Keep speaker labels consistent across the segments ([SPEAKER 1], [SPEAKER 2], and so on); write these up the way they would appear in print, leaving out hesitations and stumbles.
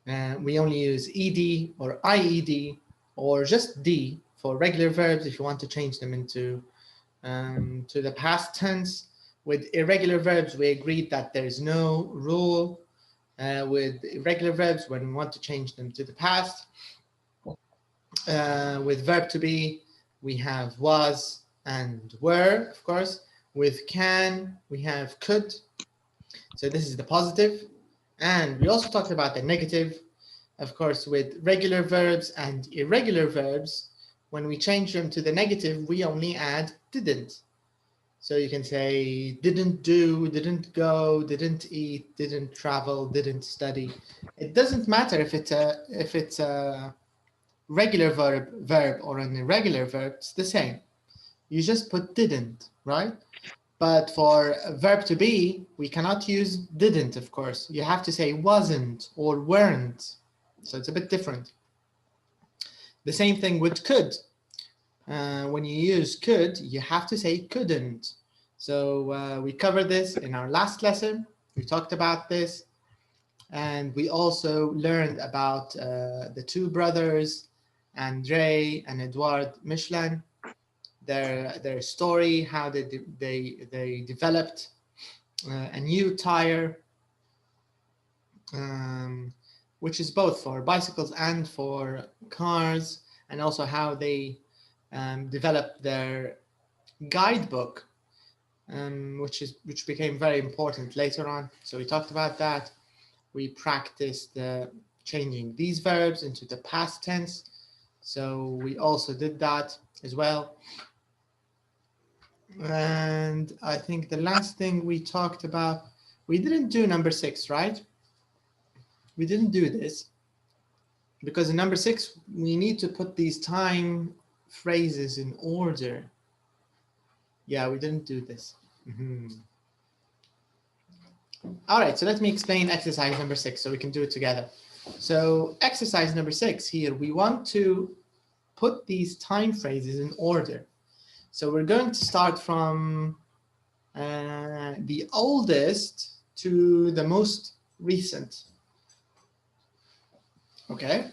[SPEAKER 1] We only use ed or ied or just d for regular verbs if you want to change them into to the past tense. With irregular verbs, we agreed that there is no rule. With irregular verbs, when we want to change them to the past. With verb to be, we have was and were, of course. With can, we have could. So this is the positive. And we also talked about the negative. Of course, with regular verbs and irregular verbs, when we change them to the negative, we only add didn't. So you can say didn't do, didn't go, didn't eat, didn't travel, didn't study. It doesn't matter if it's a regular verb or an irregular verb, it's the same. You just put didn't, right? But for a verb to be, we cannot use didn't, of course. You have to say wasn't or weren't. So it's a bit different. The same thing with could. When you use could, you have to say couldn't. So we covered this in our last lesson. We talked about this. And we also learned about the two brothers, Andre and Edouard Michelin, their story, how they developed a new tire, which is both for bicycles and for cars, and also how they developed their guidebook, which became very important later on. So we talked about that. We practiced changing these verbs into the past tense. So we also did that as well. And I think the last thing we talked about, we didn't do number 6, right? We didn't do this because in number 6, we need to put these time phrases in order. Yeah, we didn't do this. All right, so let me explain exercise number 6 so we can do it together. So exercise number 6 here, we want to put these time phrases in order. So we're going to start from the oldest to the most recent. Okay.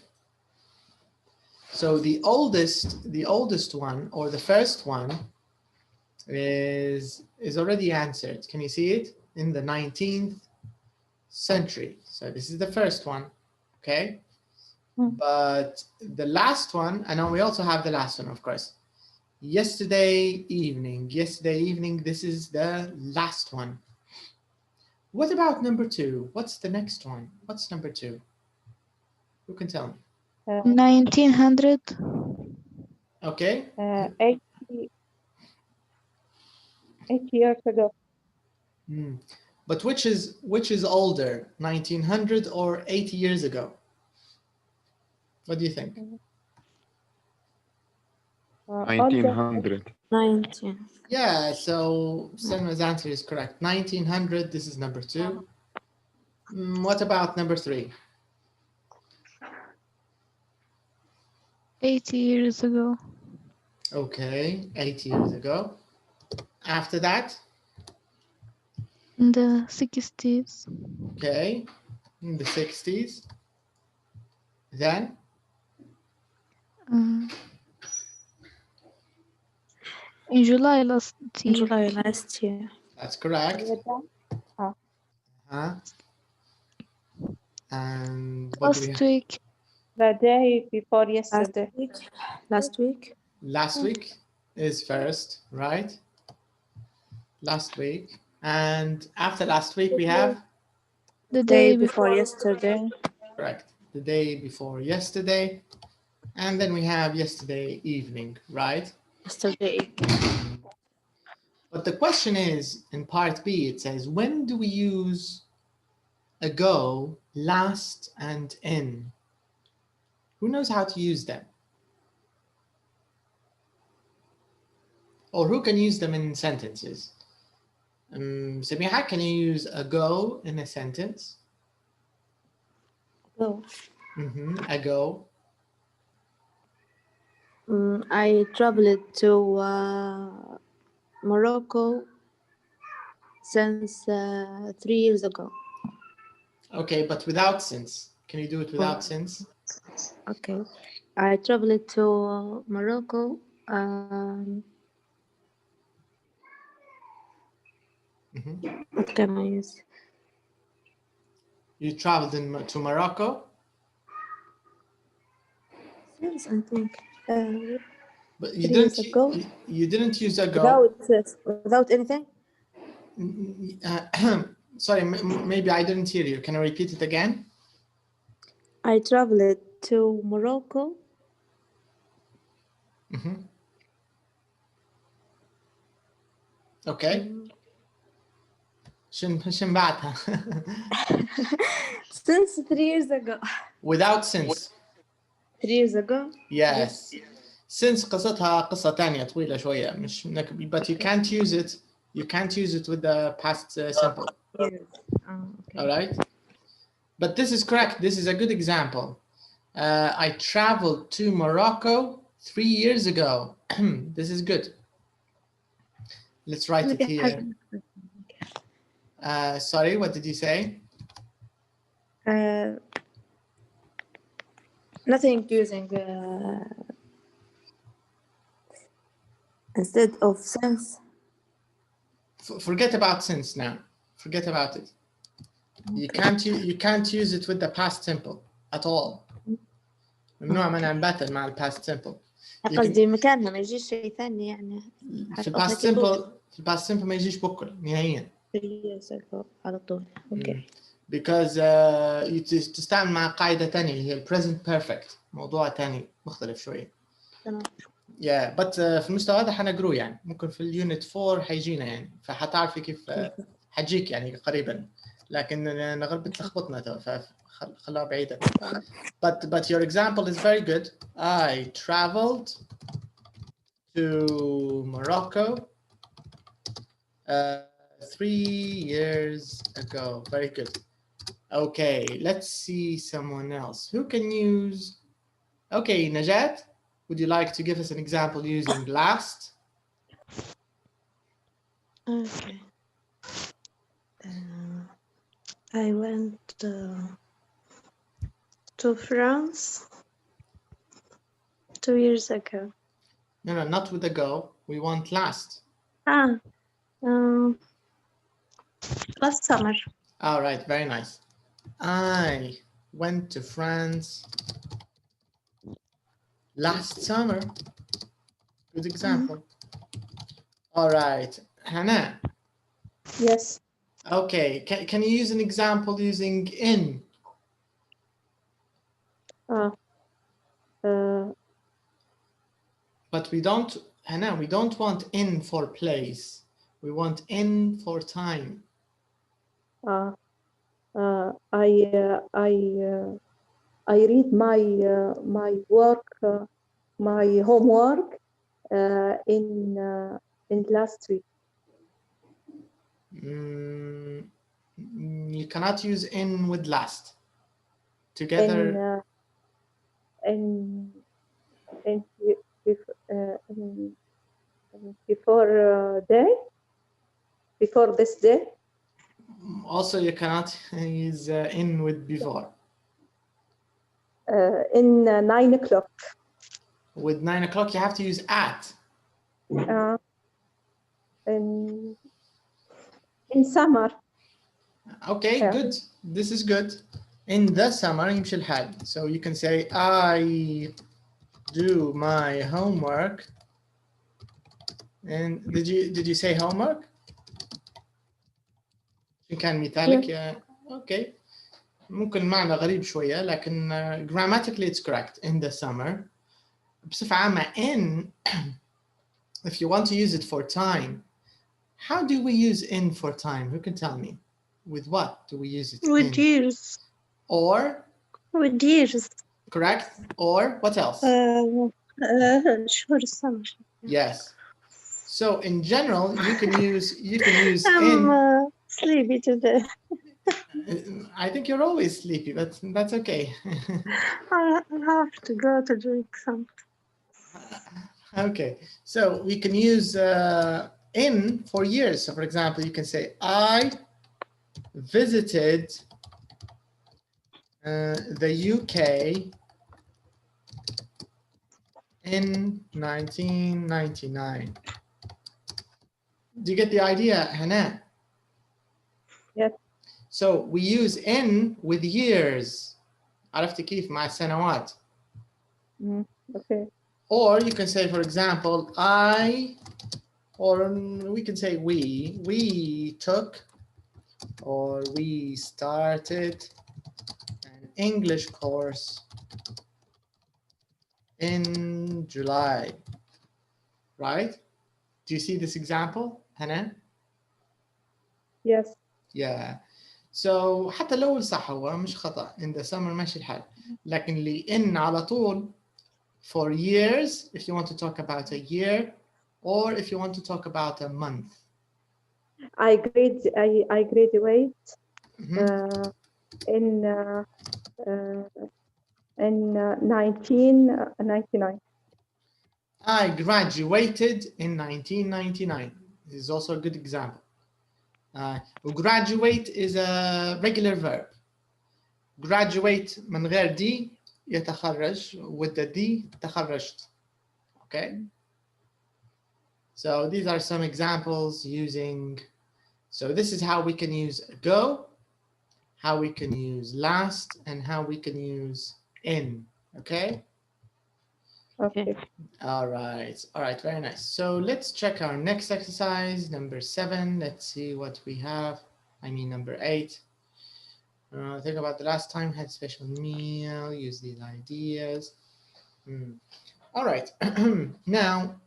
[SPEAKER 1] So the oldest one, or the first one, is already answered. Can you see it? In the 19th century. So this is the first one. Okay. But the last one, and then we also have the last one, of course. Yesterday evening, this is the last one. What about number 2? What's the next one? What's number 2? Who can tell me?
[SPEAKER 2] 1900.
[SPEAKER 1] Okay.
[SPEAKER 3] 8 years ago.
[SPEAKER 1] But which is older, 1900 or 80 years ago? What do you think?
[SPEAKER 4] 1900.
[SPEAKER 3] 19.
[SPEAKER 1] Yeah, so Selma's answer is correct. 1900, this is number 2. What about number 3?
[SPEAKER 2] 80 years ago.
[SPEAKER 1] Okay, 80 years ago. After that?
[SPEAKER 2] In the 60s.
[SPEAKER 1] Okay, in the 60s. Then?
[SPEAKER 2] In July last
[SPEAKER 3] In
[SPEAKER 2] year.
[SPEAKER 3] July last year.
[SPEAKER 1] That's correct. And what do we have?
[SPEAKER 2] Last week.
[SPEAKER 3] The day before yesterday.
[SPEAKER 4] Last week.
[SPEAKER 1] Last week is first, right? Last week. And after last week, we have?
[SPEAKER 2] The day
[SPEAKER 3] before yesterday.
[SPEAKER 1] Correct. The day before yesterday. And then we have yesterday evening, right?
[SPEAKER 3] Yesterday.
[SPEAKER 1] But the question is, in part B, it says, when do we use ago, last, and in? Who knows how to use them? Or who can use them in sentences? Samiha, can you use ago in a sentence?
[SPEAKER 3] Ago.
[SPEAKER 1] Ago.
[SPEAKER 4] I traveled to Morocco since 3 years ago.
[SPEAKER 1] Okay, but without since. Can you do it without since?
[SPEAKER 4] Okay. I traveled to Morocco. What can I use?
[SPEAKER 1] You traveled to Morocco.
[SPEAKER 4] Yes, I think.
[SPEAKER 1] But you
[SPEAKER 4] 3 years
[SPEAKER 1] didn't.
[SPEAKER 4] ago.
[SPEAKER 1] You didn't use ago.
[SPEAKER 4] Without anything.
[SPEAKER 1] Sorry, maybe I didn't hear you. Can I repeat it again?
[SPEAKER 4] I traveled to Morocco.
[SPEAKER 1] Okay. شن بعدها.
[SPEAKER 4] Since 3 years ago.
[SPEAKER 1] Without since.
[SPEAKER 4] 3 years ago.
[SPEAKER 1] Yes. Since قصتها قصة تانية طويلة شوية مش but you can't use it. You can't use it with the past simple.
[SPEAKER 4] Yes. Okay.
[SPEAKER 1] All right. But this is correct. This is a good example. I traveled to Morocco 3 years ago. This is good. Let's write it here. Sorry, what did you say?
[SPEAKER 4] Nothing using instead of since.
[SPEAKER 1] Forget about since now. Forget about it. You can't use it with the past simple at all. ممنوع منع نبتل مع past simple.
[SPEAKER 4] قصدي مكانها ما يجيش شيء ثاني يعني.
[SPEAKER 1] في past simple ما يجيش بكل نهائيا.
[SPEAKER 4] 3 years ago على طول. Okay.
[SPEAKER 1] Because تستعمل مع قاعدة تانية اللي هي present perfect. موضوع تاني مختلف شوية.
[SPEAKER 4] تمام.
[SPEAKER 1] Yeah, but في المستوى هذا حنقروه يعني ممكن في اليونت 4 حيجينا يعني فحتعرفي كيف حجيك يعني قريبا لكن نغرب تلخبطنا تو فخلوها بعيدة. But your example is very good. I traveled to Morocco 3 years ago. Very good. Okay, let's see someone else. Who can use... Okay, Najat, would you like to give us an example using last?
[SPEAKER 5] Okay. I went to France 2 years ago.
[SPEAKER 1] No, not with the go. We want last.
[SPEAKER 5] Last summer.
[SPEAKER 1] All right, very nice. I went to France last summer. Good example. All right, Hannah.
[SPEAKER 3] Yes.
[SPEAKER 1] Okay, can you use an example using in? But we don't, Hannah, we don't want in for place. We want in for time.
[SPEAKER 3] I read my work, my homework in last week.
[SPEAKER 1] You cannot use in with last. Together.
[SPEAKER 3] Before this day.
[SPEAKER 1] Also, you cannot use in with before.
[SPEAKER 3] In 9 o'clock.
[SPEAKER 1] With 9 o'clock, you have to use at.
[SPEAKER 3] In summer.
[SPEAKER 1] Okay, good. This is good. In the summer, يمشي الحال. So you can say, I do my homework. And did you say homework? كان مثالك يا okay. ممكن معنى غريب شوية لكن grammatically it's correct. In the summer. بصفة عامة in if you want to use it for time, how do we use in for time? Who can tell me? With what do we use it?
[SPEAKER 5] With
[SPEAKER 1] in?
[SPEAKER 5] years.
[SPEAKER 1] Or?
[SPEAKER 5] With years.
[SPEAKER 1] Correct. Or what else?
[SPEAKER 5] Short summer.
[SPEAKER 1] Yes. So in general, you can use
[SPEAKER 5] I'm
[SPEAKER 1] in.
[SPEAKER 5] Sleepy today.
[SPEAKER 1] I think you're always sleepy, but that's okay.
[SPEAKER 5] I have to go to drink something.
[SPEAKER 1] Okay, so we can use in for years. So for example, you can say, I visited The UK in 1999. Do you get the idea, Hannah?
[SPEAKER 3] Yes.
[SPEAKER 1] So we use in with years. عرفت كيف مع السنوات.
[SPEAKER 3] Okay.
[SPEAKER 1] Or you can say, for example, I, or we can say we took, or we started an English course in July, right? Do you see this example, Hannah?
[SPEAKER 3] Yes.
[SPEAKER 1] Yeah. So حتى لو صح هو مش خطأ in the summer ماشي الحال. لكن اللي in على طول for years if you want to talk about a year or if you want to talk about a month.
[SPEAKER 3] I graduate in 1999.
[SPEAKER 1] I graduated in 1999. This is also a good example. Graduate is a regular verb. Graduate من غير دي يتخرج with the D تخرجت. Okay. So these are some examples using. So this is how we can use go, how we can use last, and how we can use in. Okay.
[SPEAKER 3] Okay.
[SPEAKER 1] All right, very nice. So let's check our next exercise, number 7. Let's see what we have. I mean, number 8. Think about the last time had special meal, use these ideas. All right, now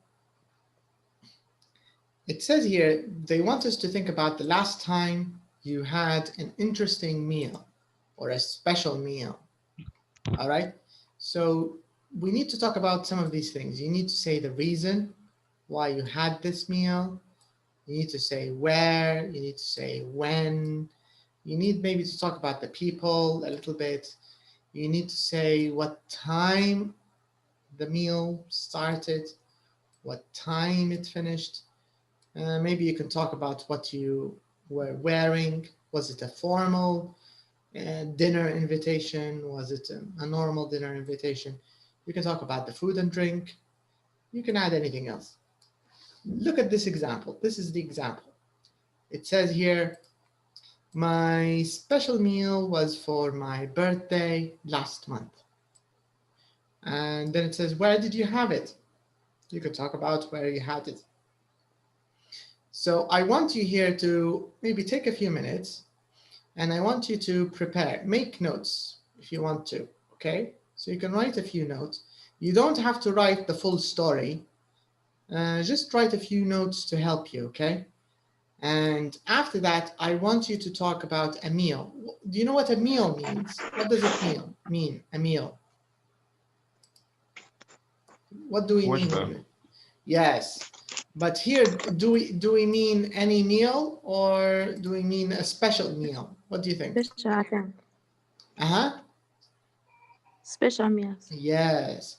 [SPEAKER 1] it says here, they want us to think about the last time you had an interesting meal or a special meal. All right, so we need to talk about some of these things. You need to say the reason why you had this meal. You need to say where, you need to say when. You need maybe to talk about the people a little bit. You need to say what time the meal started, what time it finished. Maybe you can talk about what you were wearing. Was it a formal dinner invitation? Was it a normal dinner invitation? You can talk about the food and drink. You can add anything else. Look at this example. This is the example. It says here, my special meal was for my birthday last month. And then it says, where did you have it? You can talk about where you had it. So I want you here to maybe take a few minutes and I want you to prepare, make notes if you want to, okay? So you can write a few notes. You don't have to write the full story. Just write a few notes to help you, okay? And after that, I want you to talk about a meal. Do you know what a meal means? What does it mean, a meal? What do we mean? Yes, but here, do we mean any meal or do we mean a special meal? What do you think?
[SPEAKER 4] Special. Special meals.
[SPEAKER 1] Yes.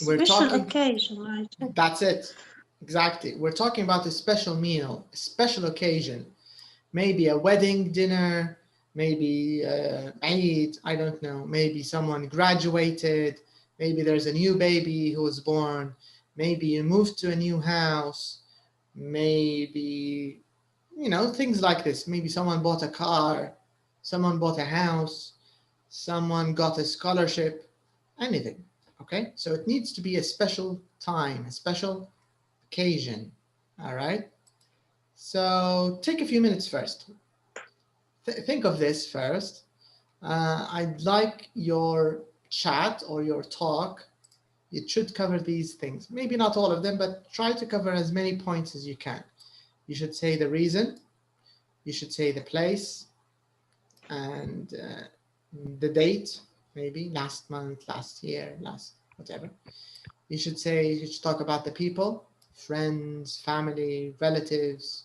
[SPEAKER 1] We're
[SPEAKER 5] Special
[SPEAKER 1] talking,
[SPEAKER 5] occasion, right?
[SPEAKER 1] that's it. Exactly. We're talking about a special meal, a special occasion. Maybe a wedding dinner, maybe Eid, I don't know. Maybe someone graduated. Maybe there's a new baby who was born. Maybe you moved to a new house. Maybe, you know, things like this. Maybe someone bought a car. Someone bought a house. Someone got a scholarship. Anything. Okay, so it needs to be a special time, a special occasion. All right. So take a few minutes first. Think of this first. I'd like your chat or your talk. It should cover these things. Maybe not all of them, but try to cover as many points as you can. You should say the reason. You should say the place and the date, maybe last month, last year, last whatever. You should talk about the people, friends, family, relatives.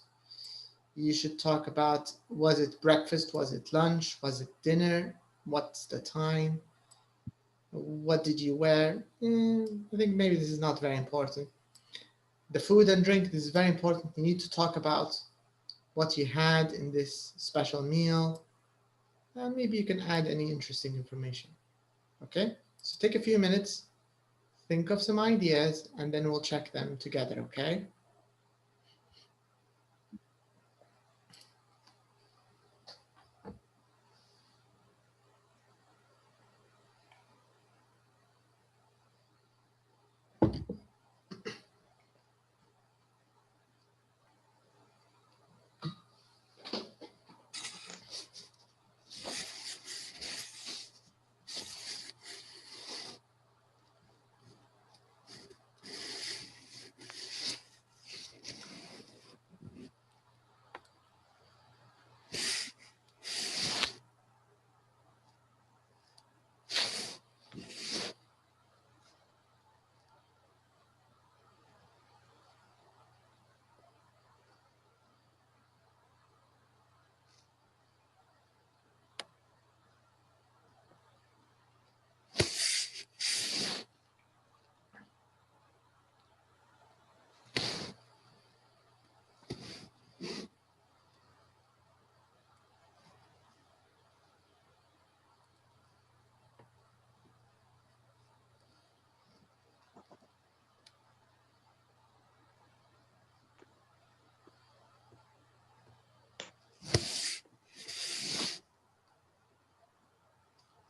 [SPEAKER 1] You should talk about, was it breakfast, was it lunch, was it dinner, what's the time, what did you wear? I think maybe this is not very important. The food and drink, this is very important. You need to talk about what you had in this special meal. and maybe you can add any interesting information. Okay, so take a few minutes, think of some ideas, and then we'll check them together, okay?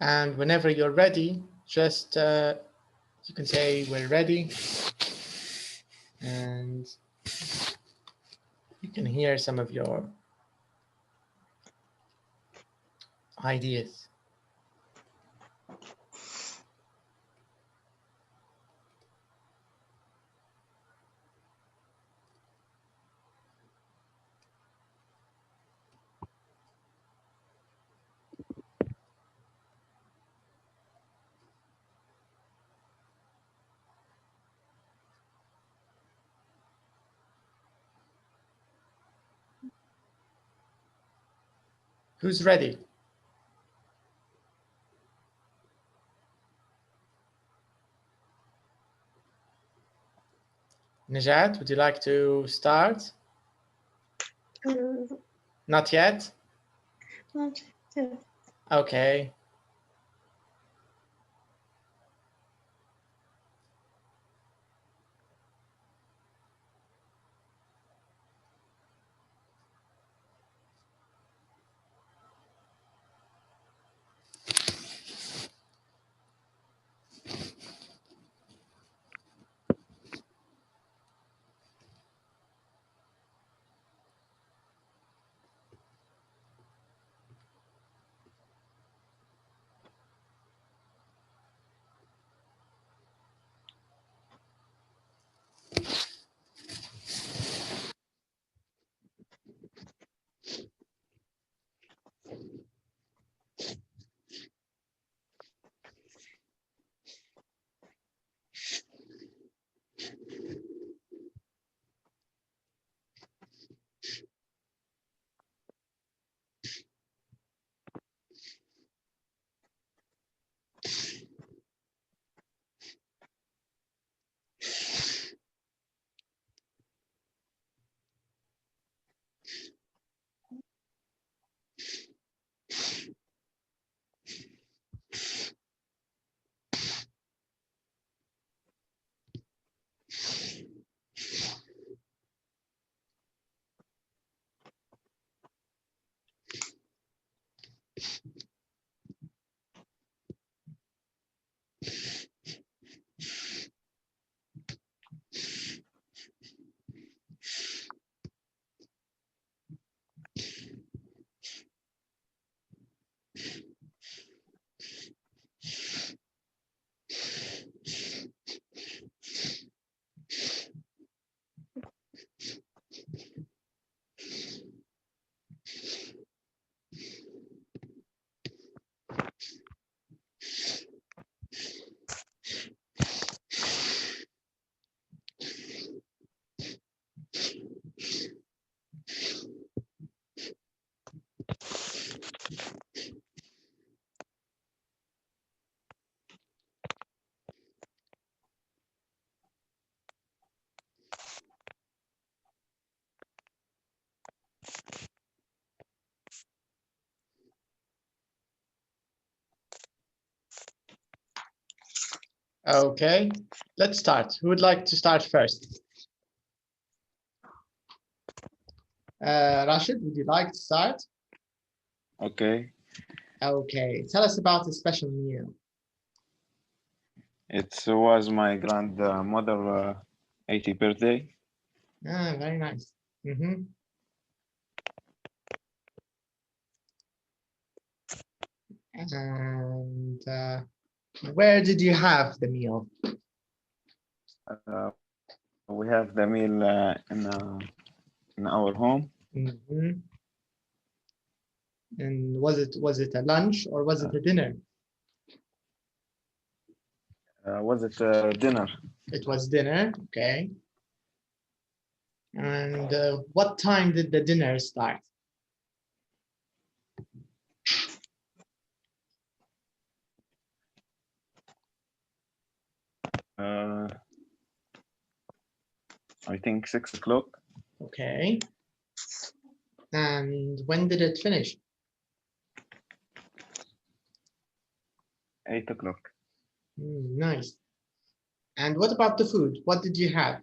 [SPEAKER 1] And whenever you're ready, just you can say we're ready, and you can hear some of your ideas. Who's ready? Najat, would you like to start? Not yet?
[SPEAKER 5] Not yet.
[SPEAKER 1] Okay. Okay, let's start. Who would like to start first? Rashid, would you like to start?
[SPEAKER 6] Okay,
[SPEAKER 1] Okay, tell us about the special meal.
[SPEAKER 6] it was my grandmother 80th birthday.
[SPEAKER 1] Ah, very nice. Mm-hmm. And where did you have the meal?
[SPEAKER 6] We have the meal in our home.
[SPEAKER 1] Mm-hmm. And was it a lunch or was it a dinner?
[SPEAKER 6] Was it dinner?
[SPEAKER 1] It was dinner, okay. And what time did the dinner start?
[SPEAKER 6] I think 6 o'clock.
[SPEAKER 1] Okay. And when did it finish?
[SPEAKER 6] 8 o'clock.
[SPEAKER 1] Nice. And what about the food? What did you have?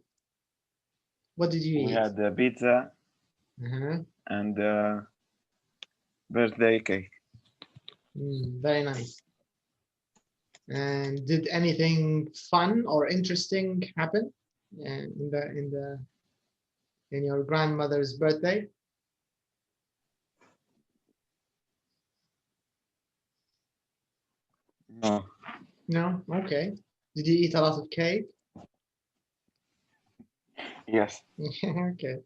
[SPEAKER 1] What did you eat?
[SPEAKER 6] We had pizza and birthday cake.
[SPEAKER 1] Very nice. And did anything fun or interesting happen in your grandmother's birthday?
[SPEAKER 6] No.
[SPEAKER 1] No? Okay. Did you eat a lot of cake?
[SPEAKER 6] Yes.
[SPEAKER 1] Okay.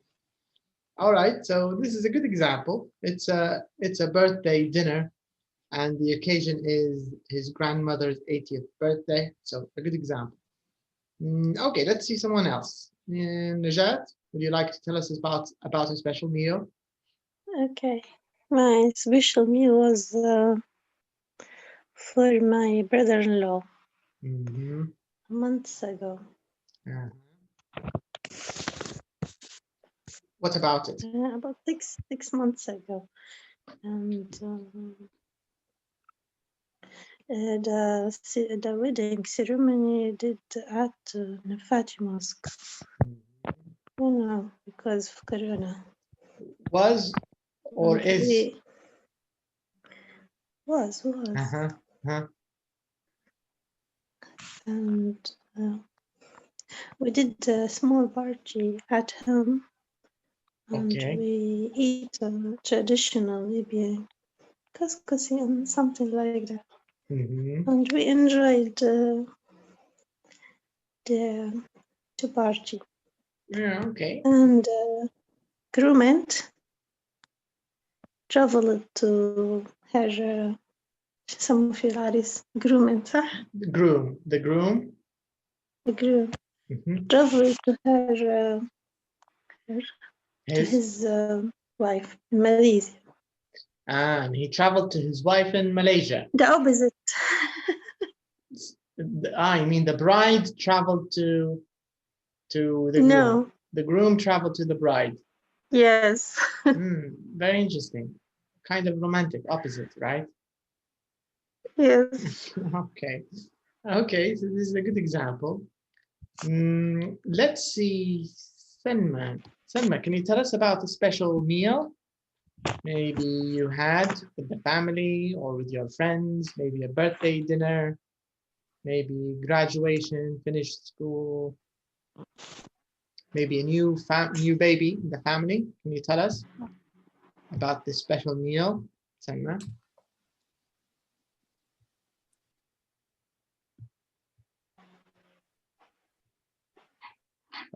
[SPEAKER 1] All right. So this is a good example. It's a birthday dinner, and the occasion is his grandmother's 80th birthday. So a good example. Okay, let's see someone else. Najat, would you like to tell us about a special meal?
[SPEAKER 5] Okay. My special meal was for my brother-in-law months ago.
[SPEAKER 1] What about it?
[SPEAKER 5] About six months ago. And the wedding ceremony did at Nafati Mosque. Because of Corona.
[SPEAKER 1] Was or
[SPEAKER 5] And
[SPEAKER 1] is?
[SPEAKER 5] Was. And we did a small party at home. And
[SPEAKER 1] Okay.
[SPEAKER 5] we eat traditional Libyan couscous and something like that. And we enjoyed the party.
[SPEAKER 1] Yeah, okay.
[SPEAKER 5] And groomant traveled to her يسموه في العريس groomant صح؟
[SPEAKER 1] The groom.
[SPEAKER 5] The groom traveled to his wife in Malaysia.
[SPEAKER 1] And he traveled to his wife in Malaysia.
[SPEAKER 5] The opposite.
[SPEAKER 1] You mean the bride traveled to the groom?
[SPEAKER 5] No.
[SPEAKER 1] The groom traveled to the bride.
[SPEAKER 5] Yes.
[SPEAKER 1] Very interesting. Kind of romantic, opposite, right?
[SPEAKER 5] Yes.
[SPEAKER 1] Okay, so this is a good example. Let's see, Selma. Selma, can you tell us about a special meal maybe you had with the family or with your friends, maybe a birthday dinner, maybe graduation, finished school, maybe a new baby in the family? Can you tell us about this special meal, Selma?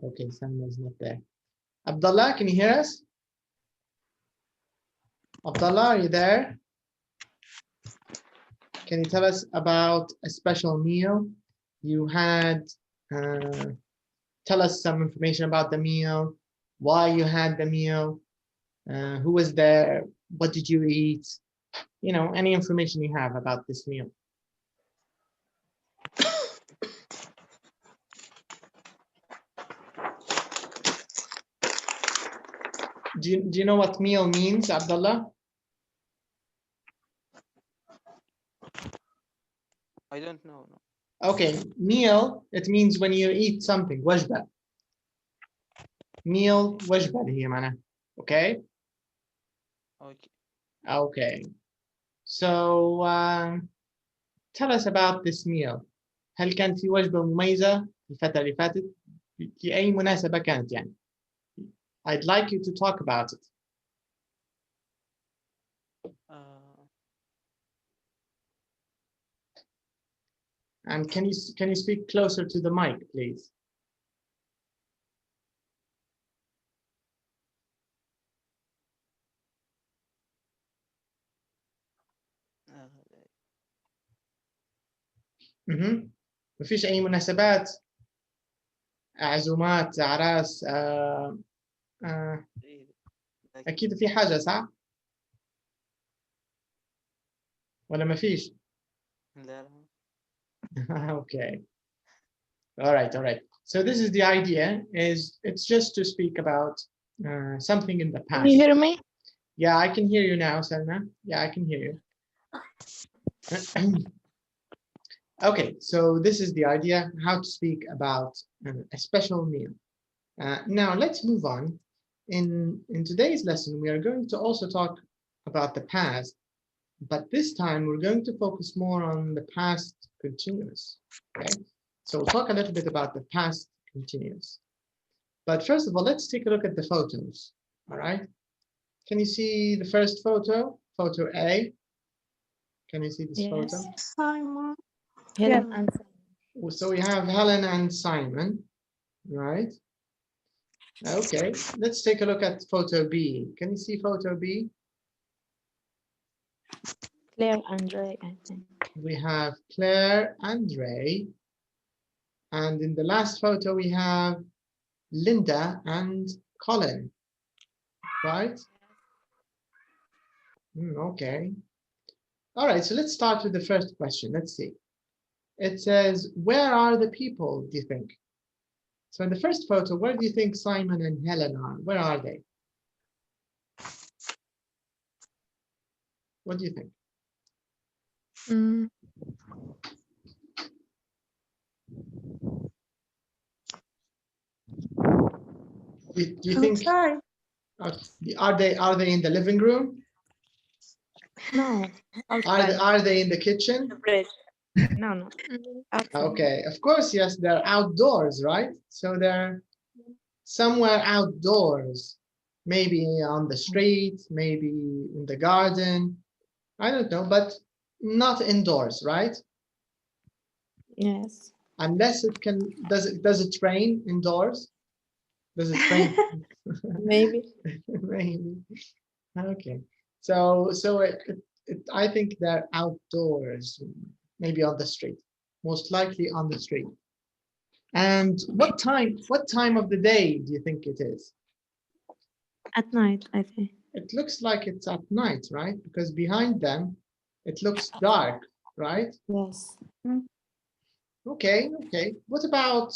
[SPEAKER 1] Okay, Selma's not there. Abdullah, can you hear us? Abdullah, are you there? Can you tell us about a special meal you had? Tell us some information about the meal, why you had the meal, who was there, what did you eat? You know, any information you have about this meal. Do you know what meal means, Abdullah?
[SPEAKER 7] I don't know. No.
[SPEAKER 1] Okay, meal, it means when you eat something. وجبة. Meal, وجبة اللي هي معناها. Okay?
[SPEAKER 7] Okay.
[SPEAKER 1] Okay. So, tell us about this meal. هل كان في وجبة مميزة الفترة اللي فاتت؟ في أي مناسبة كانت يعني؟ I'd like you to talk about it. And can you speak closer to the mic, please? مفيش أي مناسبات، عزومات، أعراس، أكيد في حاجة صح؟ ولا مفيش؟
[SPEAKER 7] لا.
[SPEAKER 1] Okay. All right. So this is the idea, it's just to speak about something in the past.
[SPEAKER 2] Can you hear me?
[SPEAKER 1] Yeah, I can hear you now, Selma. Yeah, I can hear you. Okay, so this is the idea, how to speak about a special meal. Now let's move on. In today's lesson, we are going to also talk about the past, but this time we're going to focus more on the past continuous. Okay, so we'll talk a little bit about the past continuous. But first of all, let's take a look at the photos. All right, can you see the first photo? Photo A. Can you see this photo?
[SPEAKER 5] Simon.
[SPEAKER 4] Helen and Simon.
[SPEAKER 1] So we have Helen and Simon, right? Okay, let's take a look at photo B. Can you see photo B?
[SPEAKER 4] Claire and Ray, I think.
[SPEAKER 1] We have Claire and Ray. And in the last photo, we have Linda and Colin, right? Okay. All right, so let's start with the first question. Let's see. It says, where are the people, do you think? So in the first photo, where do you think Simon and Helen are? Where are they? What do you think? Do you think?
[SPEAKER 5] Sorry.
[SPEAKER 1] Are they in the living room?
[SPEAKER 4] No.
[SPEAKER 1] Are they in the kitchen?
[SPEAKER 4] No. Outside.
[SPEAKER 1] Okay, of course, yes, they're outdoors, right? So they're somewhere outdoors, maybe on the street, maybe in the garden. I don't know, but not indoors, right?
[SPEAKER 4] Yes.
[SPEAKER 1] Unless it can, does it rain indoors? Does it rain?
[SPEAKER 4] Maybe.
[SPEAKER 1] Maybe. Okay. So I think they're outdoors, maybe on the street, most likely on the street. And what time of the day do you think it is?
[SPEAKER 4] At night, I think.
[SPEAKER 1] It looks like it's at night, right? Because behind them, it looks dark, right?
[SPEAKER 4] Yes.
[SPEAKER 1] Okay. What about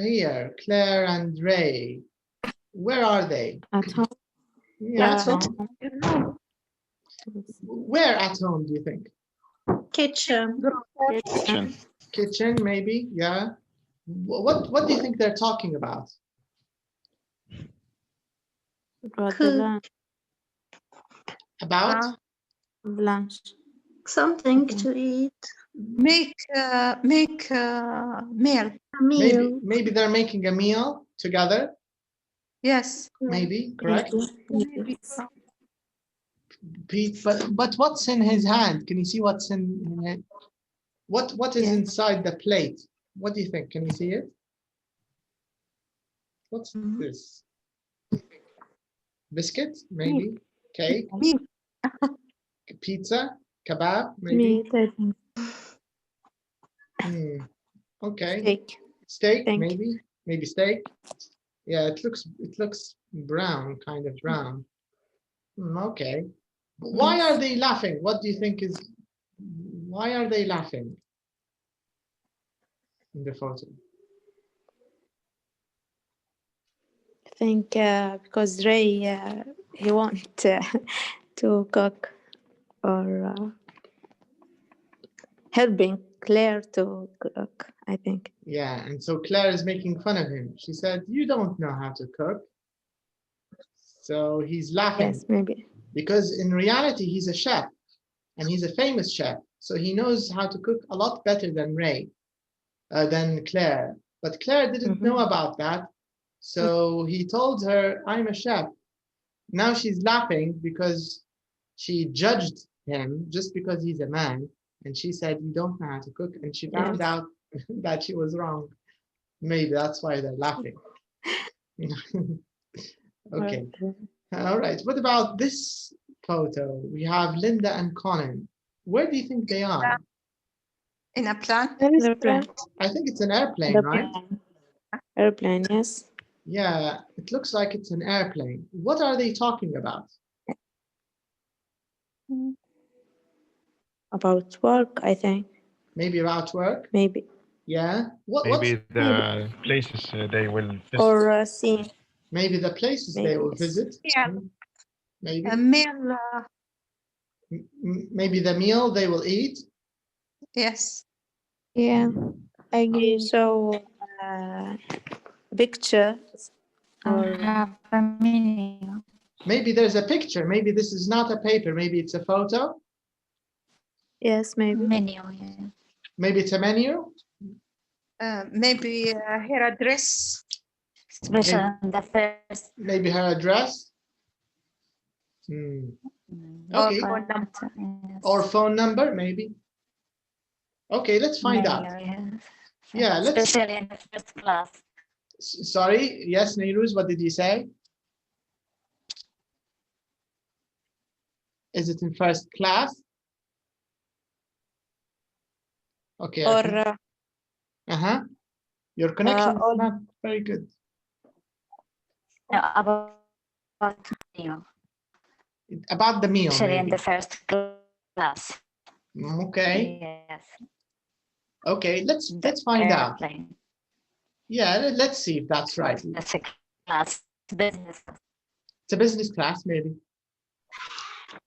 [SPEAKER 1] here, Claire and Ray? Where are they?
[SPEAKER 4] At home.
[SPEAKER 1] Yeah,
[SPEAKER 4] At home.
[SPEAKER 1] Where at home do you think?
[SPEAKER 5] Kitchen.
[SPEAKER 1] Kitchen, maybe. Yeah. What do you think they're talking about? About
[SPEAKER 4] lunch.
[SPEAKER 5] Something to eat.
[SPEAKER 8] Make meal.
[SPEAKER 1] Maybe they're making a meal together.
[SPEAKER 8] Yes.
[SPEAKER 1] Maybe, correct?
[SPEAKER 8] Maybe.
[SPEAKER 1] Pete, but what's in his hand? Can you see what's in it? What is inside the plate? What do you think? Can you see it? What's this? Biscuit, maybe. Cake.
[SPEAKER 8] Meat.
[SPEAKER 1] Pizza, kebab, maybe.
[SPEAKER 4] Meat, I think.
[SPEAKER 1] Okay. Steak, maybe. Maybe steak. Yeah, it looks brown, kind of brown. Okay. Why are they laughing? What do you think is? Why are they laughing in the photo?
[SPEAKER 4] I think because Ray he wants to cook or helping Claire to cook, I think.
[SPEAKER 1] Yeah, and so Claire is making fun of him. She said, "You don't know how to cook." So he's laughing
[SPEAKER 4] Yes, maybe.
[SPEAKER 1] because in reality, he's a chef and he's a famous chef. So he knows how to cook a lot better than than Claire. But Claire didn't know about that. So he told her, "I'm a chef." Now she's laughing because she judged him just because he's a man. And she said, "You don't know how to cook." And she found
[SPEAKER 4] Yes.
[SPEAKER 1] out that she was wrong. Maybe that's why they're laughing. Okay. All right. What about this photo? We have Linda and Conan. Where do you think they are?
[SPEAKER 8] In a plant.
[SPEAKER 4] Airplane.
[SPEAKER 1] I think it's an airplane, right?
[SPEAKER 4] Airplane, yes.
[SPEAKER 1] Yeah, it looks like it's an airplane. What are they talking about?
[SPEAKER 4] About work, I think.
[SPEAKER 1] Maybe about work?
[SPEAKER 4] Maybe.
[SPEAKER 1] Yeah.
[SPEAKER 9] Maybe the places they will visit.
[SPEAKER 4] Or scene.
[SPEAKER 1] Maybe the places they will
[SPEAKER 4] Maybe.
[SPEAKER 1] visit.
[SPEAKER 8] Yeah.
[SPEAKER 1] Maybe.
[SPEAKER 8] A meal.
[SPEAKER 1] Maybe the meal they will eat.
[SPEAKER 8] Yes.
[SPEAKER 2] Yeah, I
[SPEAKER 4] You
[SPEAKER 2] agree.
[SPEAKER 4] saw picture. Or
[SPEAKER 10] have a menu.
[SPEAKER 1] Maybe there's a picture. Maybe this is not a paper. Maybe it's a photo.
[SPEAKER 4] yes, maybe.
[SPEAKER 10] Menu, yeah.
[SPEAKER 1] Maybe it's a menu.
[SPEAKER 8] Maybe her address.
[SPEAKER 10] Especially on the first.
[SPEAKER 1] Maybe her address. Okay.
[SPEAKER 8] Or phone number.
[SPEAKER 10] Yes.
[SPEAKER 1] Or phone number, maybe. Okay, let's find
[SPEAKER 10] Menu,
[SPEAKER 1] out.
[SPEAKER 10] yes.
[SPEAKER 1] Yeah, let's.
[SPEAKER 10] Especially in the first class.
[SPEAKER 1] Sorry. Yes, Neiruz, what did you say? Is it in first class? Okay.
[SPEAKER 4] Or
[SPEAKER 1] Your connection is
[SPEAKER 4] or-
[SPEAKER 1] not very good.
[SPEAKER 10] No, about menu.
[SPEAKER 1] About the meal.
[SPEAKER 10] Especially in
[SPEAKER 1] Maybe.
[SPEAKER 10] the first class.
[SPEAKER 1] Okay.
[SPEAKER 10] Yes.
[SPEAKER 1] Okay. Let's find out.
[SPEAKER 10] Airplane.
[SPEAKER 1] Yeah. Let's see if that's right.
[SPEAKER 10] That's a class. Business.
[SPEAKER 1] It's a business class, maybe.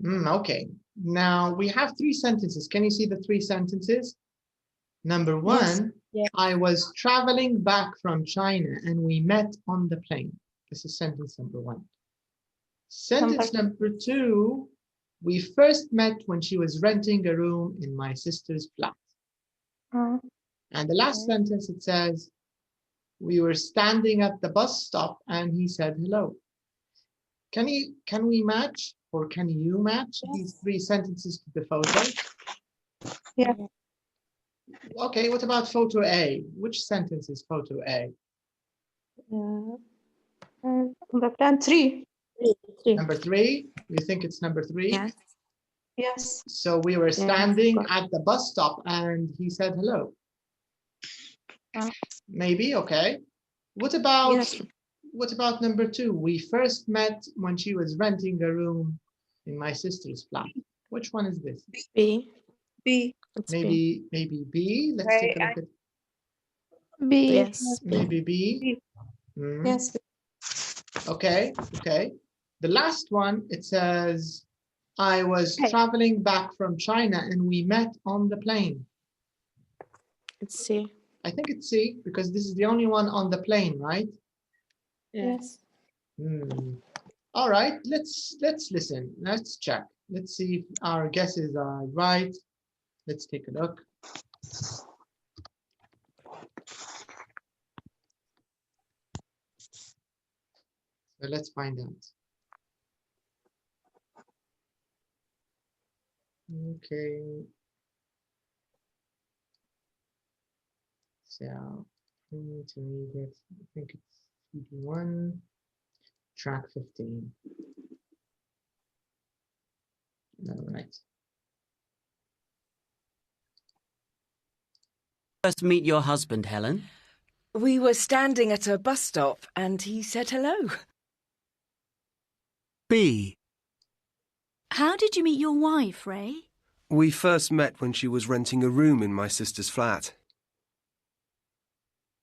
[SPEAKER 1] Okay. Now we have 3 sentences. Can you see the 3 sentences? Number 1,
[SPEAKER 4] Yes. Yeah.
[SPEAKER 1] I was traveling back from China and we met on the plane. This is sentence number 1. Sentence number 2, we first met when she was renting a room in my sister's flat. And the last sentence, it says, we were standing at the bus stop and he said hello. Can we match, or can you match these 3 sentences to the photo?
[SPEAKER 3] Yeah.
[SPEAKER 1] Okay, what about photo A? Which sentence is photo A?
[SPEAKER 3] The plan 3.
[SPEAKER 1] Number 3? You think it's number 3?
[SPEAKER 4] Yes.
[SPEAKER 3] Yes.
[SPEAKER 1] So we were standing at the bus stop and he said hello. Maybe, okay. What about number 2? We first met when she was renting a room in my sister's flat. Which one is this?
[SPEAKER 4] B.
[SPEAKER 3] B.
[SPEAKER 4] It's B.
[SPEAKER 1] Maybe B. Let's take a look at
[SPEAKER 2] B.
[SPEAKER 4] Yes.
[SPEAKER 1] maybe B.
[SPEAKER 3] Yes.
[SPEAKER 1] Okay. The last one, it says, I was traveling back from China and we met on the plane.
[SPEAKER 4] It's C.
[SPEAKER 1] I think it's C because this is the only one on the plane, right?
[SPEAKER 4] Yes.
[SPEAKER 1] All right, let's listen. Let's check. Let's see if our guesses are right. Let's take a look. So let's find out. Okay. So intermediate, I think it's CD1, track 15. All right.
[SPEAKER 11] First meet your husband, Helen?
[SPEAKER 12] We were standing at a bus stop and he said hello.
[SPEAKER 11] B.
[SPEAKER 13] How did you meet your wife, Ray?
[SPEAKER 14] We first met when she was renting a room in my sister's flat.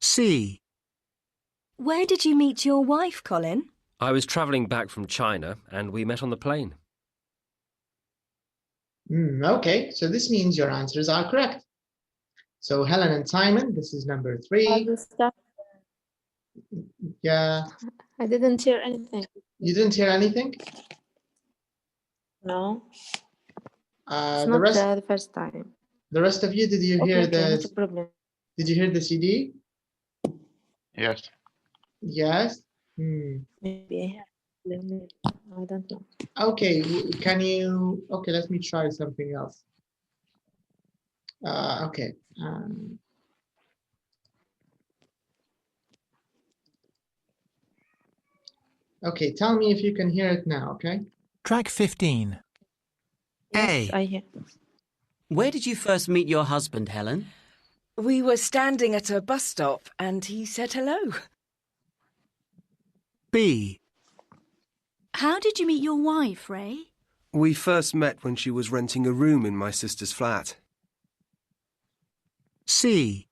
[SPEAKER 11] C.
[SPEAKER 13] Where did you meet your wife, Colin?
[SPEAKER 15] I was travelling back from China and we met on the plane.
[SPEAKER 1] Okay, so this means your answers are correct. So Helen and Simon, this is number 3. Yeah.
[SPEAKER 4] I didn't hear anything.
[SPEAKER 1] You didn't hear anything?
[SPEAKER 4] No. It's
[SPEAKER 1] The
[SPEAKER 4] not
[SPEAKER 1] rest,
[SPEAKER 4] the first time.
[SPEAKER 1] the rest of you, did you hear
[SPEAKER 4] Not a
[SPEAKER 1] the?
[SPEAKER 4] problem.
[SPEAKER 1] Did you hear the CD?
[SPEAKER 9] Yes.
[SPEAKER 1] Yes.
[SPEAKER 4] Maybe I don't know.
[SPEAKER 1] Okay. Can you? Okay. Let me try something else. Okay. Okay. Tell me if you can hear it now. Okay.
[SPEAKER 11] Track 15.
[SPEAKER 4] Yes,
[SPEAKER 11] A.
[SPEAKER 4] I hear.
[SPEAKER 11] Where did you first meet your husband, Helen?
[SPEAKER 12] We were standing at a bus stop and he said hello.
[SPEAKER 11] B.
[SPEAKER 13] How did you meet your wife, Ray?
[SPEAKER 14] We first met when she was renting a room in my sister's flat.
[SPEAKER 11] C.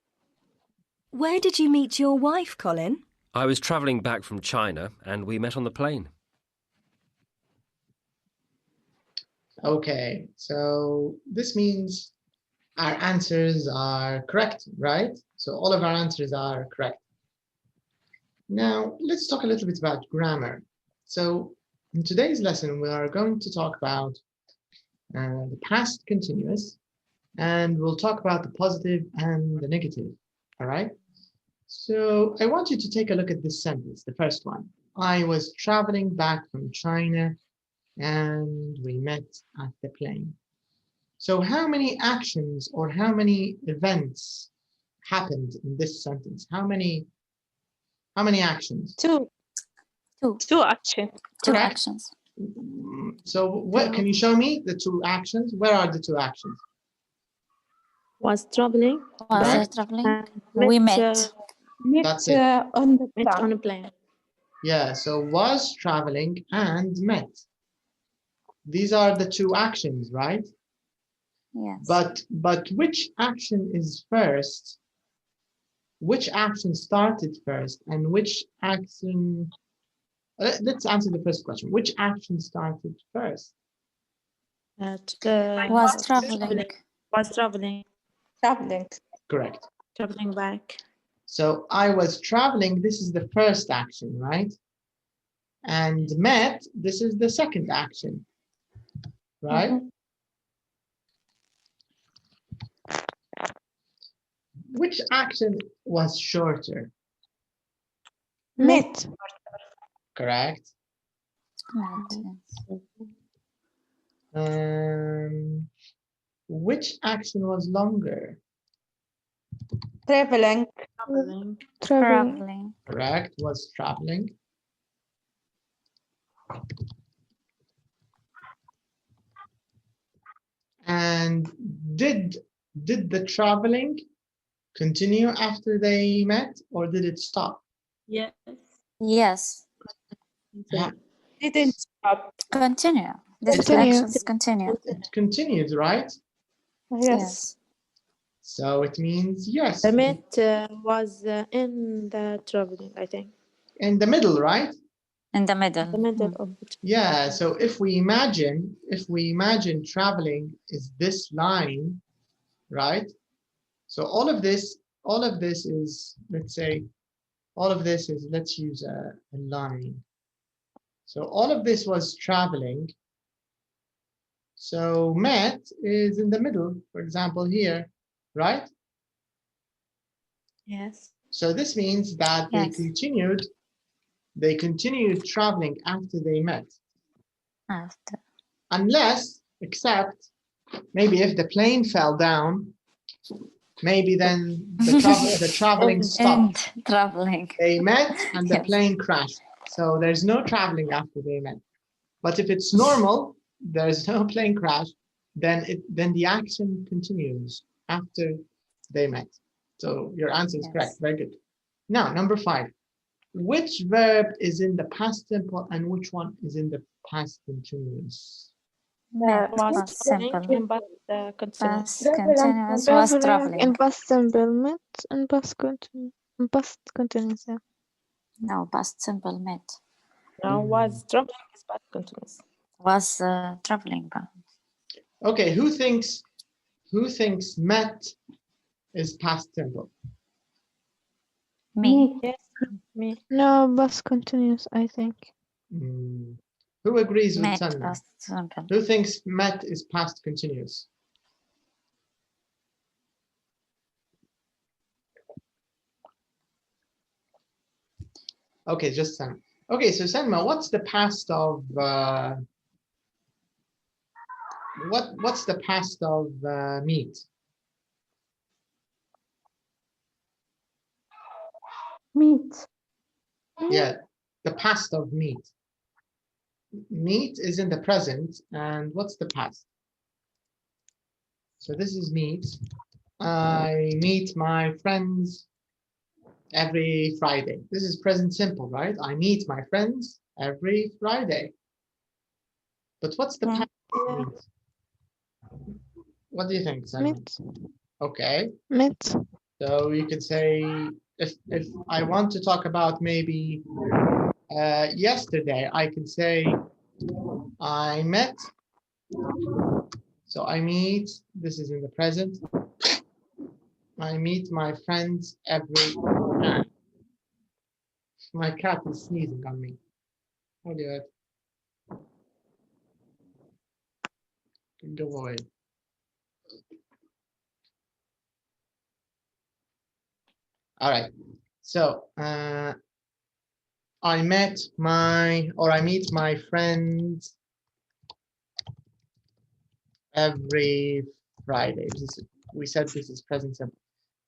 [SPEAKER 13] Where did you meet your wife, Colin?
[SPEAKER 15] I was travelling back from China and we met on the plane.
[SPEAKER 1] Okay. So this means our answers are correct, right? So all of our answers are correct. Now, let's talk a little bit about grammar. So in today's lesson, we are going to talk about the past continuous, and we'll talk about the positive and the negative, all right? So I want you to take a look at this sentence, the first one. I was traveling back from China and we met at the plane. So how many actions or how many events happened in this sentence? How many actions?
[SPEAKER 3] Two actions.
[SPEAKER 10] Two actions.
[SPEAKER 1] So what can you show me the 2 actions? Where are the 2 actions?
[SPEAKER 4] Was traveling.
[SPEAKER 10] Was traveling. We met.
[SPEAKER 1] That's it.
[SPEAKER 3] On the
[SPEAKER 4] Met on a plane.
[SPEAKER 1] Yeah, so was traveling and met. These are the 2 actions, right?
[SPEAKER 10] Yes.
[SPEAKER 1] But which action is first? Which action started first and which action? Let's answer the first question. Which action started first?
[SPEAKER 10] Was traveling.
[SPEAKER 4] Was traveling.
[SPEAKER 3] Traveling.
[SPEAKER 1] Correct.
[SPEAKER 4] Traveling back.
[SPEAKER 1] So I was traveling, this is the first action, right? And met, this is the second action, right?
[SPEAKER 3] Mm-hmm.
[SPEAKER 1] Which action was shorter?
[SPEAKER 3] Met.
[SPEAKER 1] Correct. Which action was longer?
[SPEAKER 3] Traveling.
[SPEAKER 10] Traveling.
[SPEAKER 1] Correct, was traveling. And did the traveling continue after they met or did it stop?
[SPEAKER 4] Yes.
[SPEAKER 10] Yes.
[SPEAKER 1] Yeah.
[SPEAKER 3] Didn't stop.
[SPEAKER 10] Continue. This
[SPEAKER 2] Continue.
[SPEAKER 10] actions continue.
[SPEAKER 1] It continued, right?
[SPEAKER 3] Yes.
[SPEAKER 1] So it means yes.
[SPEAKER 4] The met was in the traveling, I think.
[SPEAKER 1] In the middle, right?
[SPEAKER 10] In the middle.
[SPEAKER 4] The middle of it.
[SPEAKER 1] Yeah, so if we imagine traveling is this line, right? So all of this is, let's say, let's use a line. So all of this was traveling. So met is in the middle, for example, here, right?
[SPEAKER 4] Yes.
[SPEAKER 1] So this means that
[SPEAKER 10] Yes.
[SPEAKER 1] they continued traveling after they met.
[SPEAKER 10] After.
[SPEAKER 1] Unless, except, maybe if the plane fell down, maybe then the traveling stopped.
[SPEAKER 10] And traveling.
[SPEAKER 1] They met and the
[SPEAKER 10] Yes.
[SPEAKER 1] plane crashed. So there's no traveling after they met. But if it's normal, there's no plane crash, then the action continues after they met. So your answer is correct. Very good. Now, number 5. Which verb is in the past simple and which one is in the past continuous?
[SPEAKER 10] Was simple.
[SPEAKER 4] But continuous.
[SPEAKER 10] Past continuous was traveling.
[SPEAKER 2] In past simple met and past continuous. In past continuous, yeah.
[SPEAKER 10] No, past simple met.
[SPEAKER 4] No, was traveling is past continuous.
[SPEAKER 10] Was traveling back.
[SPEAKER 1] Okay, who thinks met is past simple?
[SPEAKER 10] Me.
[SPEAKER 4] Yes. Me.
[SPEAKER 2] No, past continuous, I think.
[SPEAKER 1] Who agrees with
[SPEAKER 10] Met
[SPEAKER 1] Sanna?
[SPEAKER 10] past simple.
[SPEAKER 1] Who thinks met is past continuous? Okay, just Sanna. Okay, so Sanma, what's the past of what's the past of meet?
[SPEAKER 5] Meet.
[SPEAKER 1] Yeah, the past of meet. Meet is in the present, and what's the past? So this is meet. I meet my friends every Friday. This is present simple, right? I meet my friends every Friday. But what's the past of meet? What do you think, Simon?
[SPEAKER 2] Met.
[SPEAKER 1] Okay.
[SPEAKER 2] Met.
[SPEAKER 1] So you could say, if I want to talk about maybe yesterday, I can say I met. So I meet, this is in the present. I meet my friends every night. My cat is sneezing on me. What do you go away? All right. So I meet my friends every Friday. We said this is present simple.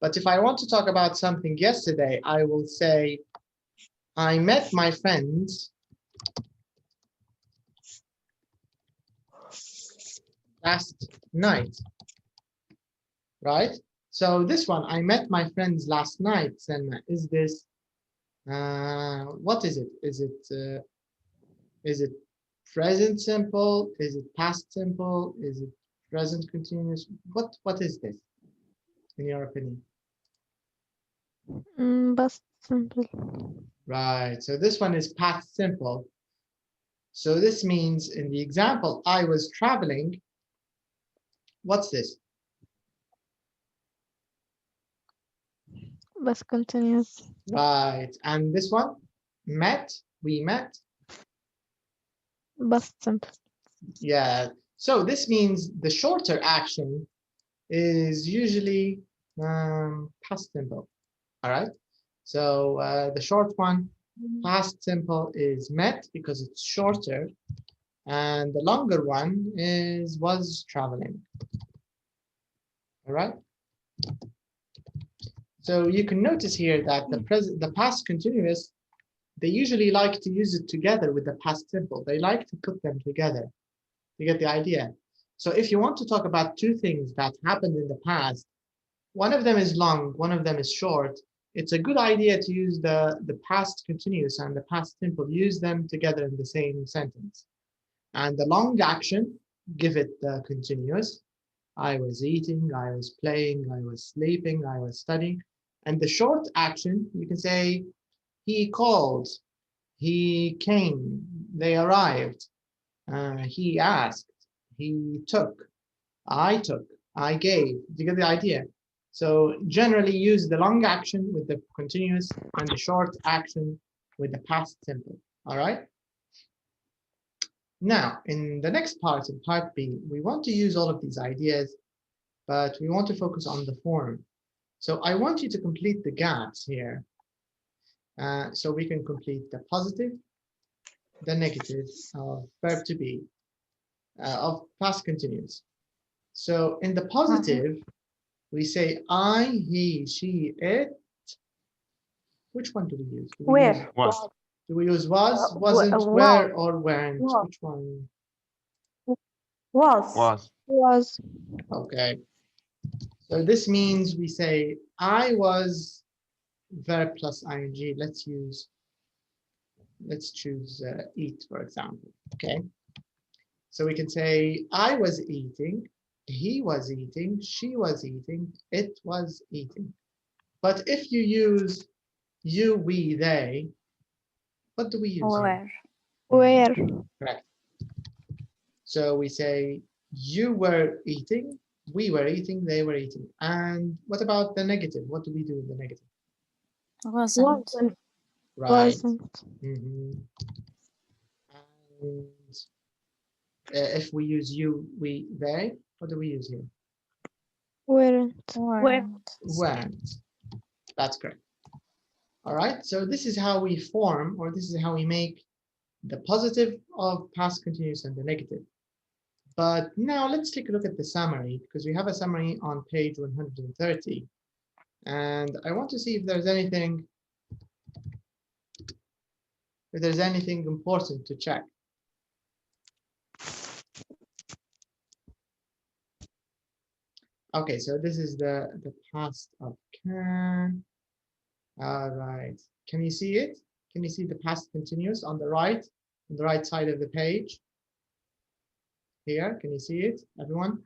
[SPEAKER 1] But if I want to talk about something yesterday, I will say I met my friends last night, right? So this one, I met my friends last night, Selma, is this, what is it? Is it present simple? Is it past simple? Is it present continuous? What is this, in your opinion?
[SPEAKER 2] Past simple.
[SPEAKER 1] Right, so this one is past simple. So this means in the example, I was traveling. What's this?
[SPEAKER 2] Past continuous.
[SPEAKER 1] Right, and this one, met, we met.
[SPEAKER 2] Past simple.
[SPEAKER 1] Yeah, so this means the shorter action is usually past simple. All right, so the short one, past simple, is met because it's shorter, and the longer one is was traveling. All right. So you can notice here that the past continuous, they usually like to use it together with the past simple. They like to put them together. You get the idea? So if you want to talk about two things that happened in the past, one of them is long, one of them is short, it's a good idea to use the past continuous and the past simple, use them together in the same sentence. And the long action, give it the continuous. I was eating, I was playing, I was sleeping, I was studying. And the short action, you can say, he called, he came, they arrived, he asked, he took, I gave. Do you get the idea? So generally use the long action with the continuous and the short action with the past simple. All right? Now, in the next part, in part B, we want to use all of these ideas, but we want to focus on the form. So I want you to complete the gaps here. So we can complete the positive, the negative of verb to be, of past continuous. So in the positive, we say I, he, she, it. Which one do we use? Do we use
[SPEAKER 9] Was.
[SPEAKER 1] Do we use was, wasn't, were, or weren't? Which one?
[SPEAKER 5] Was.
[SPEAKER 1] Okay. So this means we say I was verb plus ing. Let's choose eat, for example. Okay. So we can say I was eating, he was eating, she was eating, it was eating. But if you use you, we, they, what do we use?
[SPEAKER 10] Where.
[SPEAKER 2] Where.
[SPEAKER 1] Correct. So we say you were eating, We were eating, they were eating. And what about the negative? What do we do with the negative?
[SPEAKER 10] Wasn't.
[SPEAKER 1] Right.
[SPEAKER 2] Wasn't.
[SPEAKER 1] And if we use you, we, they, what do we use here?
[SPEAKER 2] Weren't.
[SPEAKER 1] Weren't. That's correct. All right, so this is how we form, or this is how we make the positive of past continuous and the negative. But now let's take a look at the summary, because we have a summary on page 130. And I want to see if there's anything important to check. Okay, so this is the past of can. All right, can you see it? Can you see the past continuous on the right side of the page? Here, can you see it, everyone?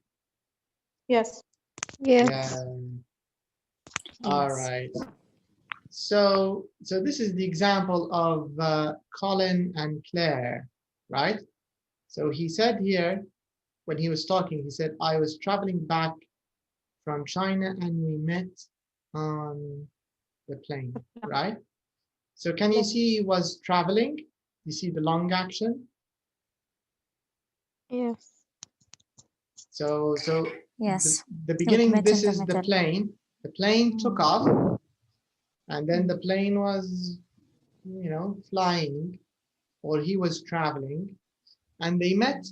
[SPEAKER 4] Yes.
[SPEAKER 2] Yes.
[SPEAKER 1] Yeah. All right. So this is the example of Colin and Claire, right? So he said here, when he was talking, he said, I was traveling back from China and we met on the plane, right? So can you see was traveling? You see the long action?
[SPEAKER 2] Yes.
[SPEAKER 1] So
[SPEAKER 10] Yes.
[SPEAKER 1] the beginning,
[SPEAKER 10] met
[SPEAKER 1] this
[SPEAKER 10] in the
[SPEAKER 1] is the
[SPEAKER 10] middle.
[SPEAKER 1] plane. The plane took off, and then the plane was, flying, or he was traveling, and they met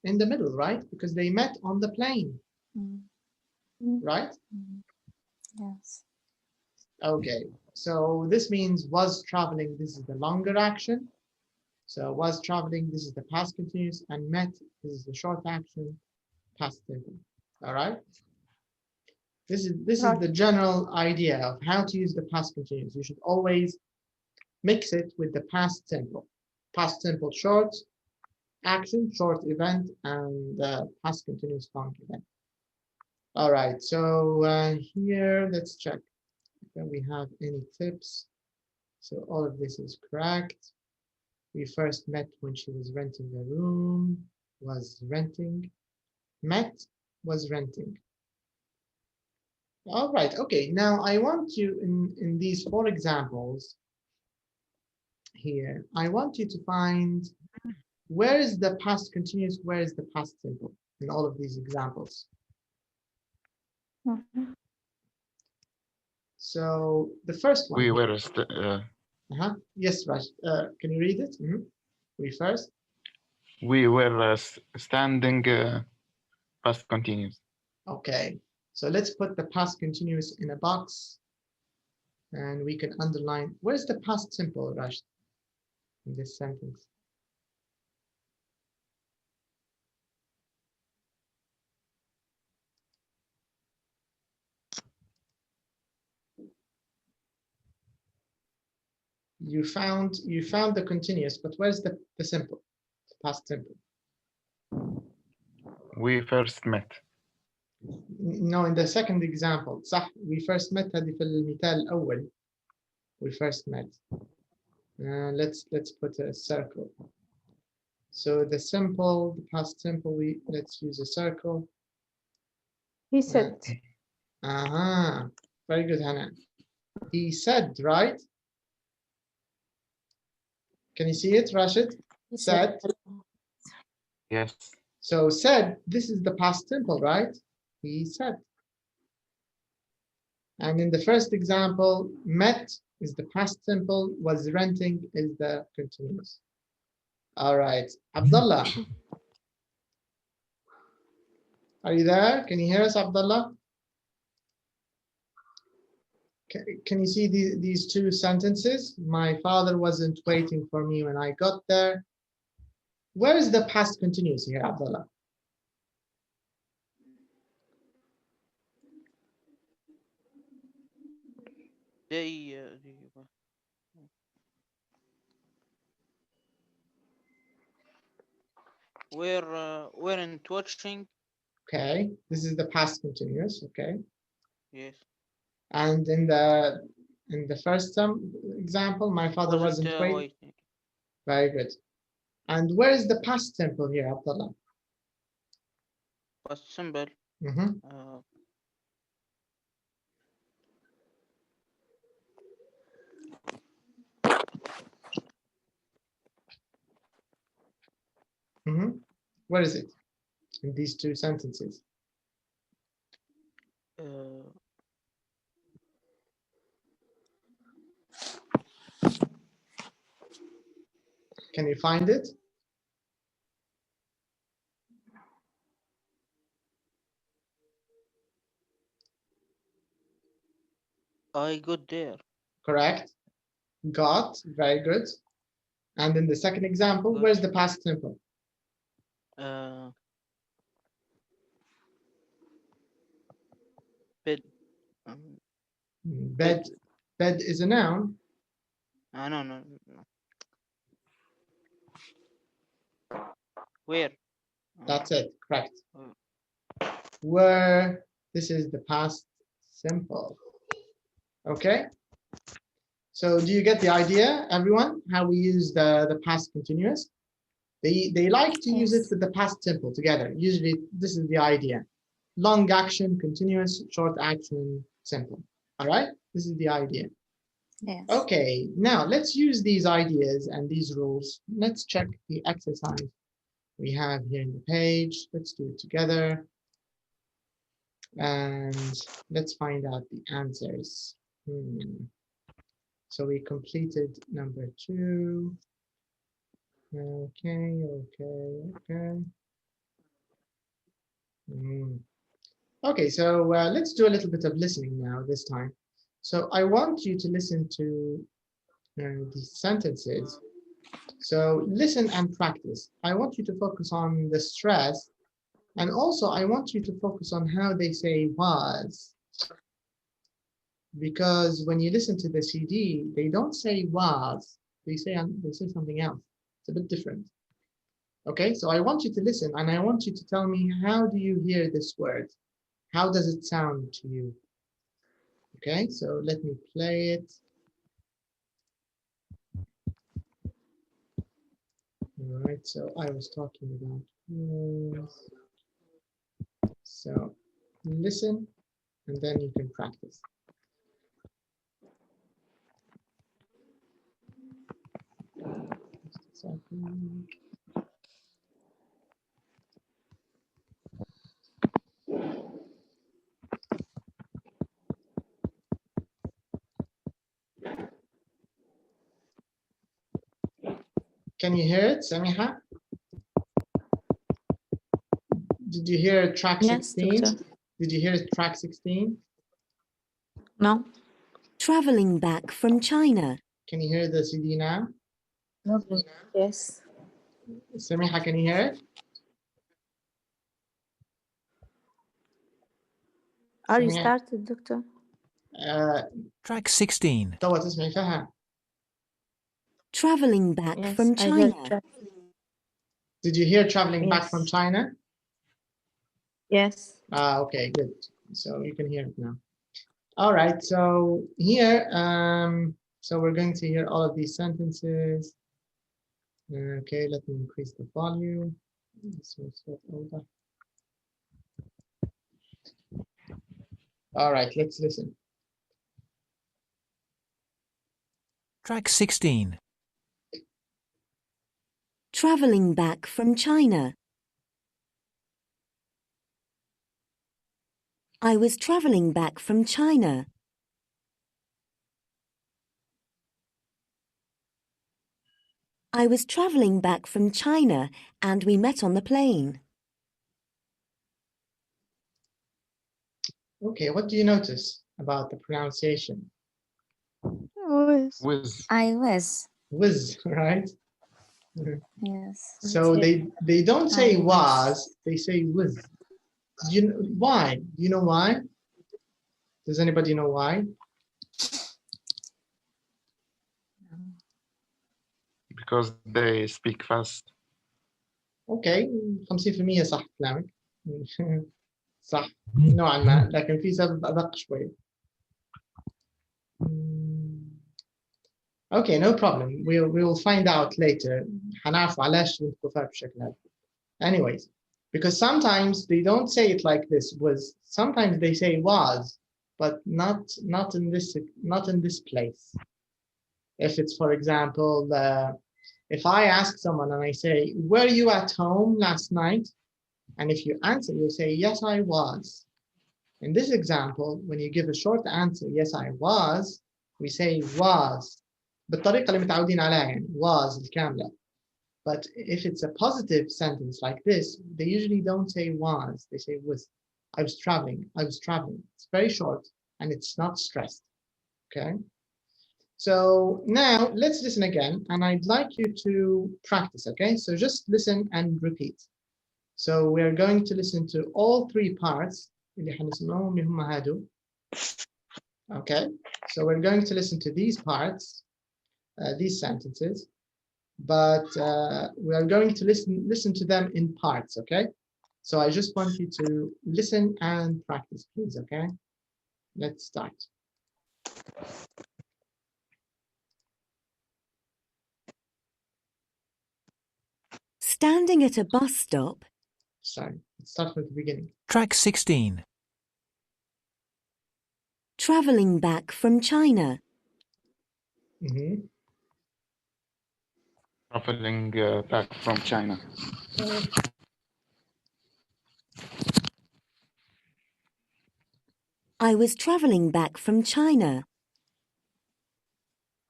[SPEAKER 1] in the middle, right? Because they met on the plane, right?
[SPEAKER 10] Yes.
[SPEAKER 1] Okay, so this means was traveling, this is the longer action. So was traveling, this is the past continuous, and met, this is the short action, past simple. All right? This is the general idea of how to use the past continuous. You should always mix it with the past simple. Past simple short action, short event, and past continuous long event. All right, so here, let's check if we have any tips. So all of this is correct. We first met when she was renting the room, was renting. Met was renting. All right, okay. Now I want you, in these 4 examples here, I want you to find where is the past continuous, where is the past simple in all of these examples. So the first one.
[SPEAKER 9] We were
[SPEAKER 1] Yes, Raj. Can you read it? We first.
[SPEAKER 9] We were standing past continuous.
[SPEAKER 1] Okay, so let's put the past continuous in a box, and we can underline. Where's the past simple, Raj, in this sentence? You found the continuous, but where's the simple, the past simple?
[SPEAKER 9] We first met.
[SPEAKER 1] No, in the second example. صح, we first met هذه في المثال الأول. We first met. Let's put a circle. So the simple, the past simple, let's use a circle.
[SPEAKER 4] He said.
[SPEAKER 1] Very good, Hannah. He said, right? Can you see it, Rashid? Said.
[SPEAKER 9] Yes.
[SPEAKER 1] So said, this is the past simple, right? He said. And in the first example, met is the past simple, was renting is the continuous. All right, Abdullah. Are you there? Can you hear us, Abdullah? Can you see these 2 sentences? My father wasn't waiting for me when I got there. Where is the past continuous here, Abdullah?
[SPEAKER 7] They weren't watching.
[SPEAKER 1] Okay, this is the past continuous. Okay.
[SPEAKER 7] Yes.
[SPEAKER 1] And in the first example, my father wasn't waiting. Very good. And where is the past simple here, Abdullah?
[SPEAKER 7] Past simple.
[SPEAKER 1] Where is it in these two sentences? Can you find it?
[SPEAKER 7] I got there.
[SPEAKER 1] Correct. Got. Very good. And in the second example, where's the past simple?
[SPEAKER 7] Bed.
[SPEAKER 1] Bed. Bed is a noun.
[SPEAKER 7] No. Where?
[SPEAKER 1] That's it. Correct. Where. This is the past simple. Okay. So do you get the idea, everyone? How we use the past continuous? They like to use it with the past simple together. Usually, this is the idea. Long action, continuous, short action, simple. All right? This is the idea.
[SPEAKER 10] Yes.
[SPEAKER 1] Okay, now let's use these ideas and these rules. Let's check the exercise we have here in the page. Let's do it together. And let's find out the answers. So we completed number 2. Okay. Okay, so let's do a little bit of listening now this time. So I want you to listen to these sentences. So listen and practice. I want you to focus on the stress, and also I want you to focus on how they say was. Because when you listen to the CD, they don't say was, they say something else. It's a bit different. Okay, so I want you to listen and I want you to tell me, how do you hear this word? How does it sound to you? Okay, so let me play it. All right, so I was talking about words. So listen and then you can practice. Just a second. Can you hear it, Samiha? Did you hear track 16?
[SPEAKER 2] Yes,
[SPEAKER 1] Did you hear track 16?
[SPEAKER 2] No.
[SPEAKER 13] Travelling back from China.
[SPEAKER 1] Can you hear the CD now?
[SPEAKER 2] No. Yes.
[SPEAKER 1] Samiha, can you hear it?
[SPEAKER 2] Are you started, Doctor?
[SPEAKER 16] Track 16.
[SPEAKER 1] تو تسمعي فيها.
[SPEAKER 13] Travelling back
[SPEAKER 2] Yes,
[SPEAKER 13] from
[SPEAKER 2] I heard
[SPEAKER 13] China.
[SPEAKER 1] Did you hear traveling back from China?
[SPEAKER 2] Yes.
[SPEAKER 1] Okay, good. So you can hear it now. All right, so here, so we're going to hear all of these sentences. Okay, let me increase the volume. All right, let's listen.
[SPEAKER 16] Track 16.
[SPEAKER 13] Travelling back from China. I was travelling back from China. I was travelling back from China and we met on the plane.
[SPEAKER 1] Okay, what do you notice about the pronunciation?
[SPEAKER 10] With. I was.
[SPEAKER 1] Whiz, right?
[SPEAKER 10] Yes.
[SPEAKER 1] So they don't say was, they say whiz. Do you know why? Do you know why? Does anybody know why?
[SPEAKER 9] Because they speak fast.
[SPEAKER 1] Okay, 50% صح كلامك. صح نوعا ما، لكن في سبب أدق شوي. Okay, no problem. We'll find out later. حنعرف علاش ينطقوا فيها بشكل هذا. Anyways, Because sometimes they don't say it like this, was. Sometimes they say was, but not in this place. If it's, for example, if I ask someone and I say, were you at home last night? And if you answer, you'll say, yes, I was. In this example, when you give a short answer, yes, I was, we say was. بالطريقة اللي متعودين عليها يعني was الكاملة. But if it's a positive sentence like this, they usually don't say was, they say was. I was traveling, I was traveling. It's very short and it's not stressed, okay? So now let's listen again, and I'd like you to practice, okay? So just listen and repeat. So we're going to listen to all three parts. Okay, so we're going to listen to these parts, these sentences, but we are going to listen to them in parts, okay? So I just want you to listen and practice, please, okay? Let's start.
[SPEAKER 13] Standing at a bus stop.
[SPEAKER 1] Sorry, let's start from the beginning.
[SPEAKER 16] Track 16.
[SPEAKER 13] Travelling back from China.
[SPEAKER 6] Traveling back from China.
[SPEAKER 13] I was travelling back from China.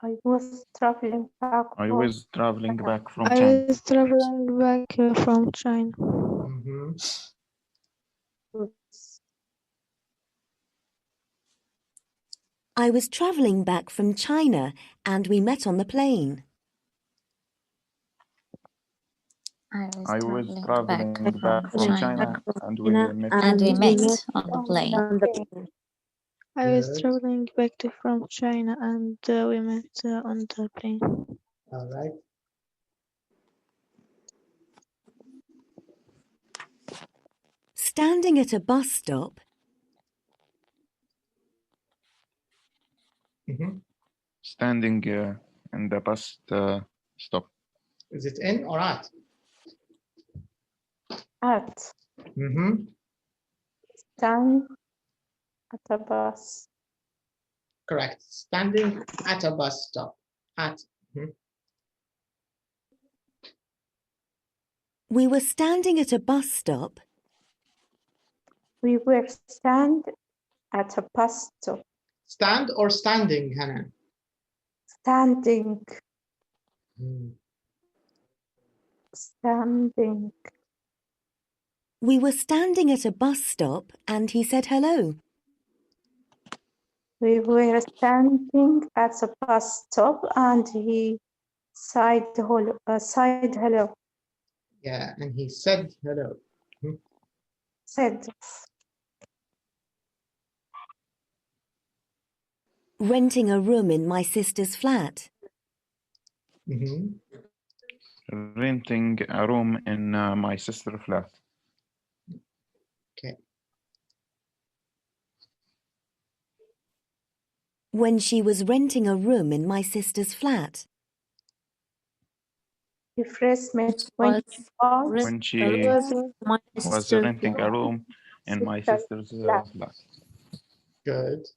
[SPEAKER 3] I was traveling back.
[SPEAKER 6] I was traveling back from
[SPEAKER 2] I
[SPEAKER 6] China.
[SPEAKER 2] was traveling back from China.
[SPEAKER 13] I was travelling back from China and we met on the plane.
[SPEAKER 10] I was traveling back from China
[SPEAKER 6] and we met
[SPEAKER 10] on the plane.
[SPEAKER 2] I was traveling back from China and we met on the plane.
[SPEAKER 1] All right.
[SPEAKER 13] Standing at a bus stop.
[SPEAKER 6] Standing in the bus stop.
[SPEAKER 1] Is it in or at?
[SPEAKER 3] At. Stand at a bus.
[SPEAKER 1] Correct. Standing at a bus stop. At.
[SPEAKER 13] We were standing at a bus stop.
[SPEAKER 3] We were stand at a bus stop.
[SPEAKER 1] Stand or standing, Hannah?
[SPEAKER 3] Standing. Standing.
[SPEAKER 13] We were standing at a bus stop and he said hello.
[SPEAKER 3] We were standing at a bus stop and he said hello.
[SPEAKER 1] Yeah, and he said hello.
[SPEAKER 3] Said.
[SPEAKER 13] Renting a room in my sister's flat.
[SPEAKER 6] Renting a room in my sister's flat.
[SPEAKER 1] Okay.
[SPEAKER 13] When she was renting a room in my sister's flat.
[SPEAKER 3] We first met when
[SPEAKER 6] she was renting a room in my sister's flat.
[SPEAKER 1] Good.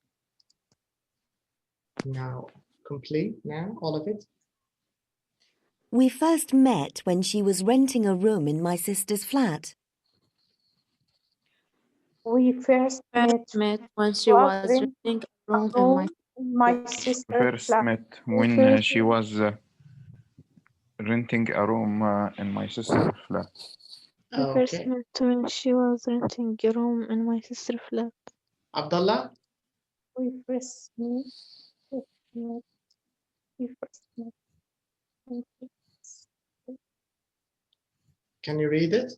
[SPEAKER 1] Now, complete now, all of it.
[SPEAKER 13] We first met when she was renting a room in my sister's flat.
[SPEAKER 3] We first met
[SPEAKER 4] when she was renting a room
[SPEAKER 3] in my sister's flat.
[SPEAKER 6] First met when she was renting a room in my sister's flat.
[SPEAKER 2] We first met when she was renting a room in my sister's flat.
[SPEAKER 1] Abdullah?
[SPEAKER 3] We first met.
[SPEAKER 1] Can you read it?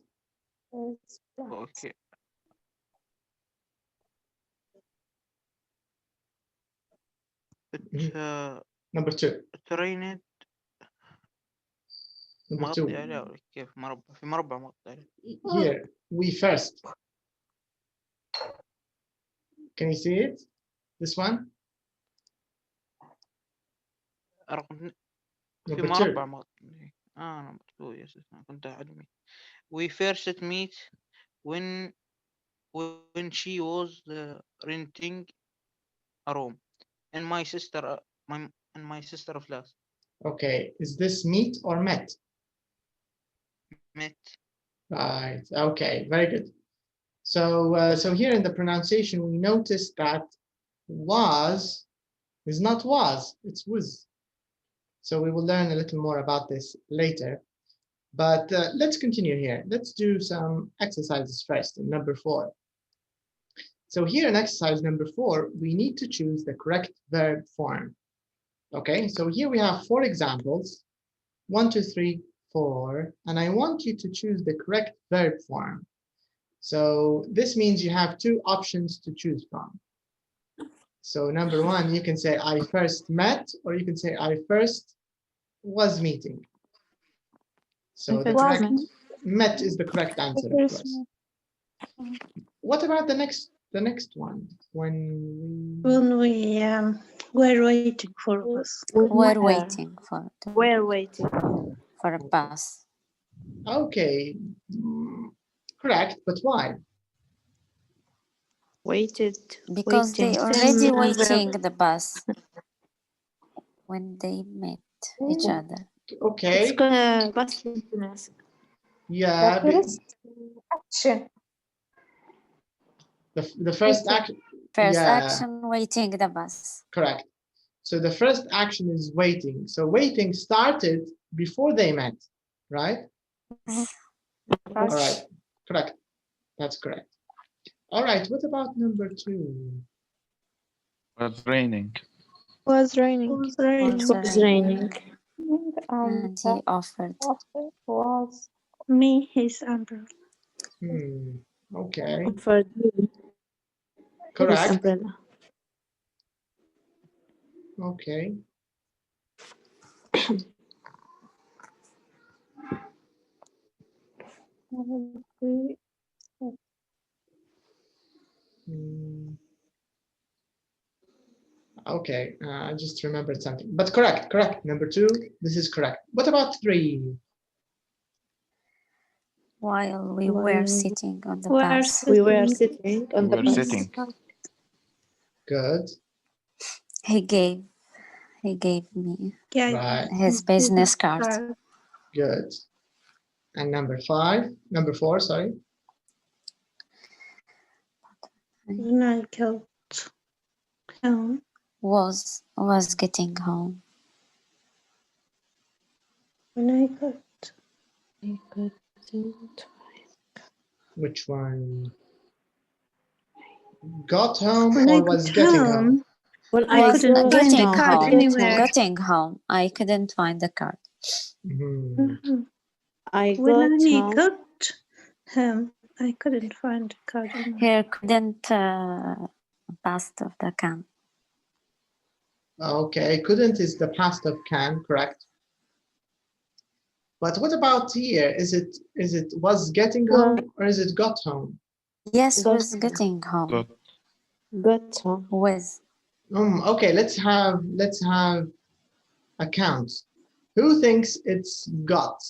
[SPEAKER 7] Okay.
[SPEAKER 1] Number 2.
[SPEAKER 7] trained.
[SPEAKER 1] Number 2.
[SPEAKER 7] كيف مربع في مربع مغطي عليه.
[SPEAKER 1] Here, we first. Can you see it? This one?
[SPEAKER 7] رقم
[SPEAKER 1] Number
[SPEAKER 7] في مربع
[SPEAKER 1] 2.
[SPEAKER 7] مغطي. yes, كنت أعلمي. We first meet when she was renting a room and my sister flat.
[SPEAKER 1] Okay, is this meet or met?
[SPEAKER 7] Met.
[SPEAKER 1] Right, okay, very good. So so here in the pronunciation we notice that was is not was, it's was. So we will learn a little more about this later. But let's continue here. Let's do some exercises first in number 4. So here in exercise number 4, we need to choose the correct verb form. Okay, so here we have 4 examples, 1, 2, 3, 4, and I want you to choose the correct verb form. So this means you have 2 options to choose from. So number 1, you can say I first met, or you can say I first was meeting. So the correct met is the correct answer, of course. What about the next one? When we
[SPEAKER 5] were waiting for a bus.
[SPEAKER 10] We're waiting for a bus.
[SPEAKER 1] Okay, correct, but why?
[SPEAKER 10] Because they already waiting the bus when they met each other.
[SPEAKER 1] Okay.
[SPEAKER 4] It's bus listeners.
[SPEAKER 1] Yeah.
[SPEAKER 3] Action.
[SPEAKER 1] The first action.
[SPEAKER 10] First action, waiting the bus.
[SPEAKER 1] Correct. So the first action is waiting. So waiting started before they met, right? All right. Correct. That's correct. All right. What about number 2?
[SPEAKER 6] Was raining.
[SPEAKER 2] Was raining.
[SPEAKER 4] It was raining.
[SPEAKER 10] And he offered.
[SPEAKER 5] Was me his umbrella.
[SPEAKER 1] Okay.
[SPEAKER 4] Offered me
[SPEAKER 1] correct.
[SPEAKER 4] his umbrella.
[SPEAKER 1] Okay. Okay, I just remembered something, but correct. Number 2, this is correct. What about 3?
[SPEAKER 10] While we were sitting on the bus.
[SPEAKER 4] We were sitting on the bus.
[SPEAKER 1] Good.
[SPEAKER 10] He gave me his business card.
[SPEAKER 1] Good. And number 4, sorry.
[SPEAKER 5] When I got home.
[SPEAKER 10] Was getting home.
[SPEAKER 5] When I got
[SPEAKER 1] Which one? Got home or was getting home?
[SPEAKER 4] When I
[SPEAKER 10] couldn't
[SPEAKER 4] find the card
[SPEAKER 10] anywhere. Getting home. I couldn't find the card.
[SPEAKER 4] I
[SPEAKER 5] when I
[SPEAKER 4] got
[SPEAKER 5] got home, I couldn't find the card anywhere.
[SPEAKER 10] Here couldn't past of the can.
[SPEAKER 1] Okay, couldn't is the past of can, correct. But what about here? Is it was getting home or is it got home?
[SPEAKER 10] Yes, was getting home.
[SPEAKER 4] Got home.
[SPEAKER 10] Was.
[SPEAKER 1] Okay, let's have a count. Who thinks it's got?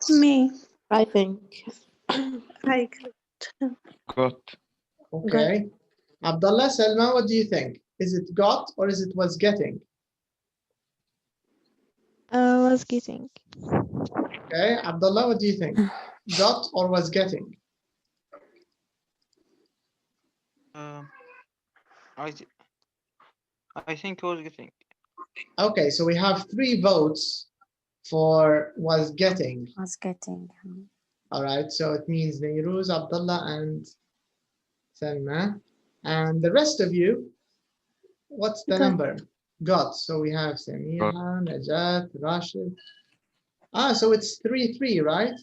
[SPEAKER 5] Me.
[SPEAKER 4] I think.
[SPEAKER 5] I
[SPEAKER 6] got.
[SPEAKER 1] Okay. Abdullah, Selma, what do you think? Is it got or is it was getting?
[SPEAKER 2] Was getting.
[SPEAKER 1] Okay, Abdullah, what do you think? Got or was getting?
[SPEAKER 7] I think was getting.
[SPEAKER 1] Okay, so we have 3 votes for was getting.
[SPEAKER 10] Was getting.
[SPEAKER 1] All right, so it means Nairuz, Abdullah, and Selma. And the rest of you, what's the number? Got. So we have Samiha, Najat, Rashid. So it's 3-3, right?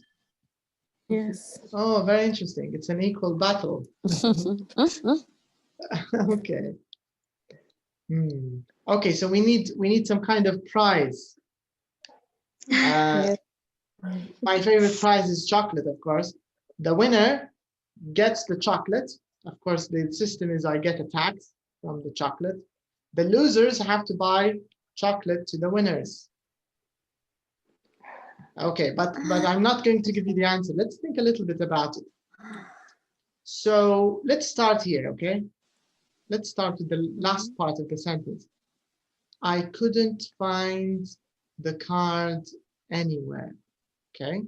[SPEAKER 4] Yes.
[SPEAKER 1] Oh, very interesting. It's an equal battle. Okay. Okay, so we need some kind of prize. My favorite prize is chocolate, of course. The winner gets the chocolate. Of course, the system is I get a tax from the chocolate. The losers have to buy chocolate to the winners. Okay, but I'm not going to give you the answer. Let's think a little bit about it. So let's start here, okay? Let's start with the last part of the sentence. I couldn't find the card anywhere, okay?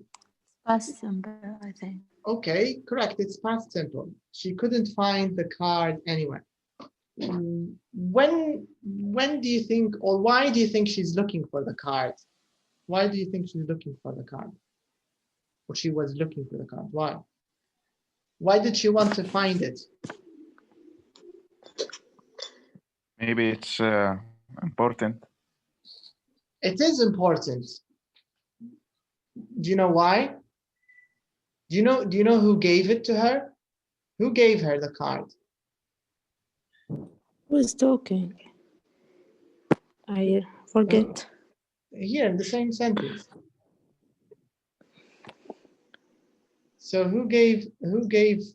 [SPEAKER 10] Past simple, I think.
[SPEAKER 1] Okay, correct, it's past simple. She couldn't find the card anywhere. When do you think, or why do you think she's looking for the card? Why do you think she's looking for the card? Or she was looking for the card, why? Why did she want to find it?
[SPEAKER 6] Maybe it's important.
[SPEAKER 1] It is important. Do you know why? Do you know who gave it to her? Who gave her the card?
[SPEAKER 4] Who's talking? I forget.
[SPEAKER 1] Here in the same sentence. So who gave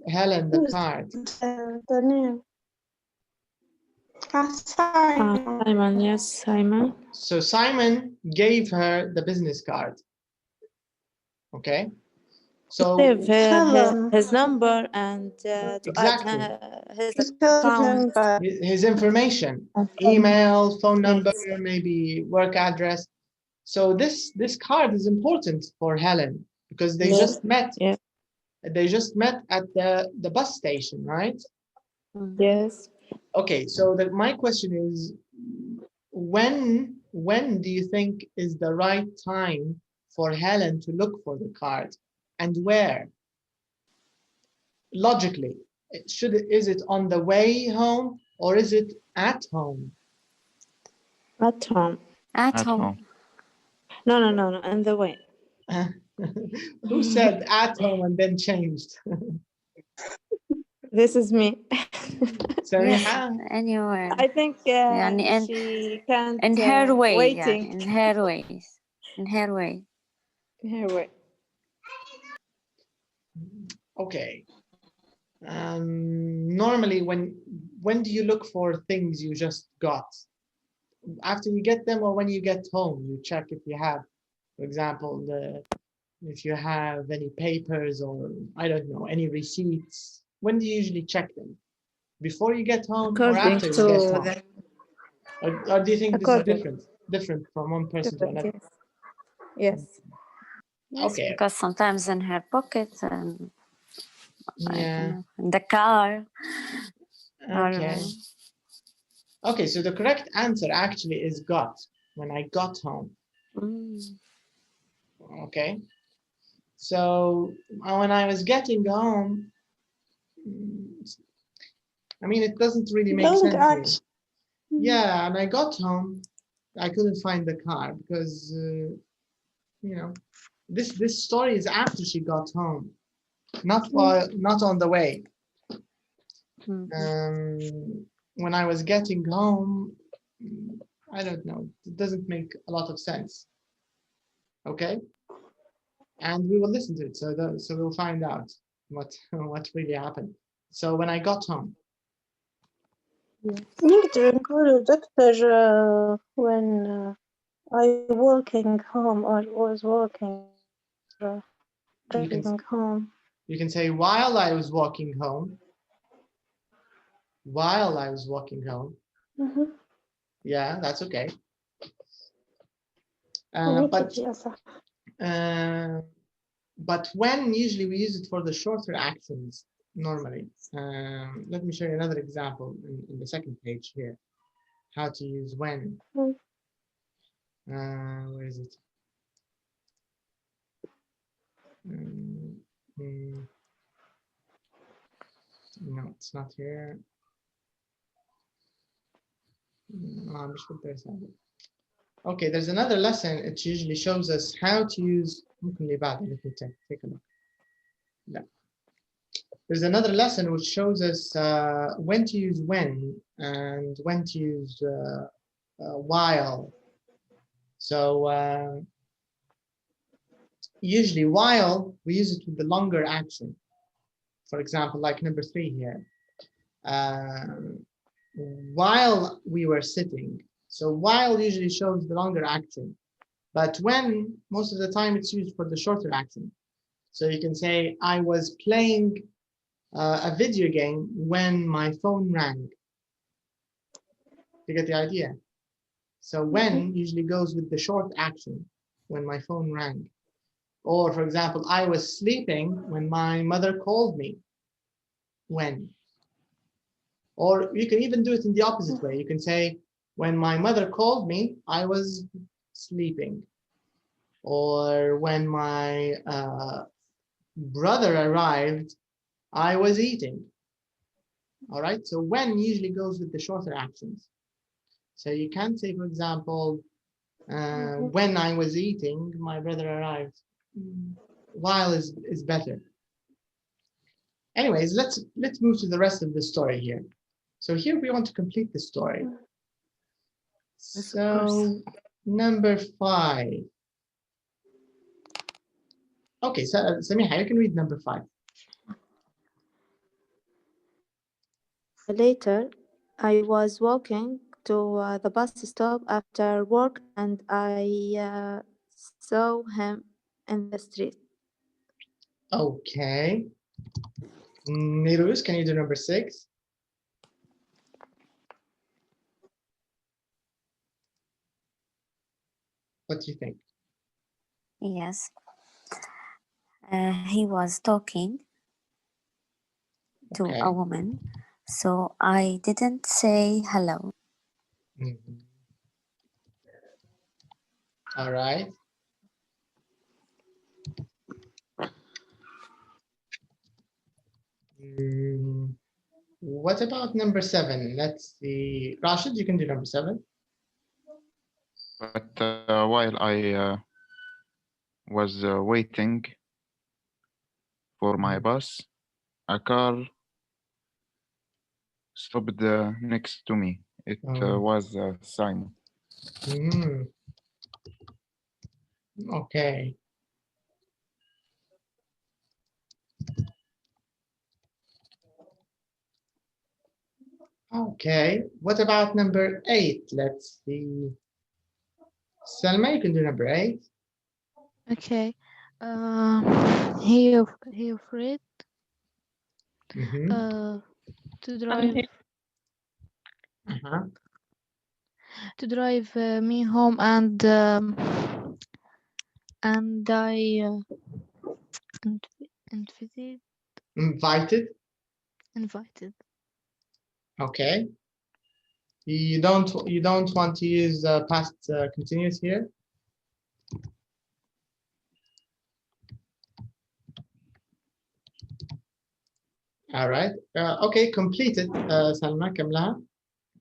[SPEAKER 1] Helen the card?
[SPEAKER 5] The name. Simon.
[SPEAKER 4] Simon, yes, Simon.
[SPEAKER 1] So Simon gave her the business card. Okay. So
[SPEAKER 4] Save his number and to
[SPEAKER 1] exactly.
[SPEAKER 4] add his account.
[SPEAKER 1] His information, email, phone number, maybe work address. So this card is important for Helen because they just met.
[SPEAKER 4] Yeah.
[SPEAKER 1] They just met at the bus station, right?
[SPEAKER 4] Yes.
[SPEAKER 1] Okay, so my question is, when do you think is the right time for Helen to look for the card, and where? Logically, is it on the way home or is it at home?
[SPEAKER 4] At home.
[SPEAKER 10] At home.
[SPEAKER 4] No, on the way.
[SPEAKER 1] Who said at home and then changed?
[SPEAKER 4] This is me.
[SPEAKER 1] So
[SPEAKER 10] yes, anywhere.
[SPEAKER 4] I think she can't.
[SPEAKER 10] In her way,
[SPEAKER 4] waiting.
[SPEAKER 10] Yeah, in her ways. In her way.
[SPEAKER 4] In her way.
[SPEAKER 1] Okay. Normally, when do you look for things you just got? After you get them, or when you get home, you check if you have, for example, if you have any papers or I don't know, any receipts. When do you usually check them? Before you get home or after you get home? Or do you think this is different from one person to another?
[SPEAKER 4] Yes.
[SPEAKER 1] Okay.
[SPEAKER 10] Because sometimes in her pocket and
[SPEAKER 1] yeah,
[SPEAKER 10] in the car.
[SPEAKER 1] Okay. Okay, so the correct answer actually is got, when I got home. Okay. So when I was getting home, I mean, it doesn't really make sense. Yeah, and I got home, I couldn't find the car because, you know, this story is after she got home, not on the way. When I was getting home, I don't know, it doesn't make a lot of sense. Okay, and we will listen to it, so we'll find out what really happened. So when I got home.
[SPEAKER 5] Doctor, when I walking home or was walking home.
[SPEAKER 1] You can say while I was walking home. While I was walking home. Yeah, that's okay. But when, usually we use it for the shorter actions normally. Let me show you another example in the second page here. How to use when. Where is it? No, it's not here. Okay, there's another lesson. It usually shows us how to use. Let me take a look. No. There's another lesson which shows us when to use when and when to use while. So usually while we use it with the longer action. For example, like number 3 here. While we were sitting. So while usually shows the longer action. But when, most of the time, it's used for the shorter action. So you can say, I was playing a video game when my phone rang. You get the idea? So when usually goes with the short action, when my phone rang. Or for example, I was sleeping when my mother called me. When. Or you can even do it in the opposite way. You can say, when my mother called me, I was sleeping. Or when my brother arrived, I was eating. All right, so when usually goes with the shorter actions. So you can say, for example, when I was eating, my brother arrived. While is better. Anyways, let's move to the rest of the story here. So here we want to complete the story.
[SPEAKER 2] Yes,
[SPEAKER 1] So number 5. Okay, so Samiha, you can read number 5.
[SPEAKER 4] Later, I was walking to the bus stop after work and I saw him in the street.
[SPEAKER 1] Okay. Niruz, can you do number 6? What do you think?
[SPEAKER 10] Yes. He was talking to a woman, so I didn't say hello.
[SPEAKER 1] All right. What about number 7? Let's see. Rashid, you can do number 7.
[SPEAKER 6] But while I was waiting for my bus, a car stopped next to me. It was Simon.
[SPEAKER 1] Okay. Okay. What about number 8? Let's see. Selma, you can do number 8.
[SPEAKER 2] Okay. He afraid to drive to drive me home and I invited.
[SPEAKER 1] Okay. You don't want to use past continuous here. All right. Okay, completed. Salma, Kamla.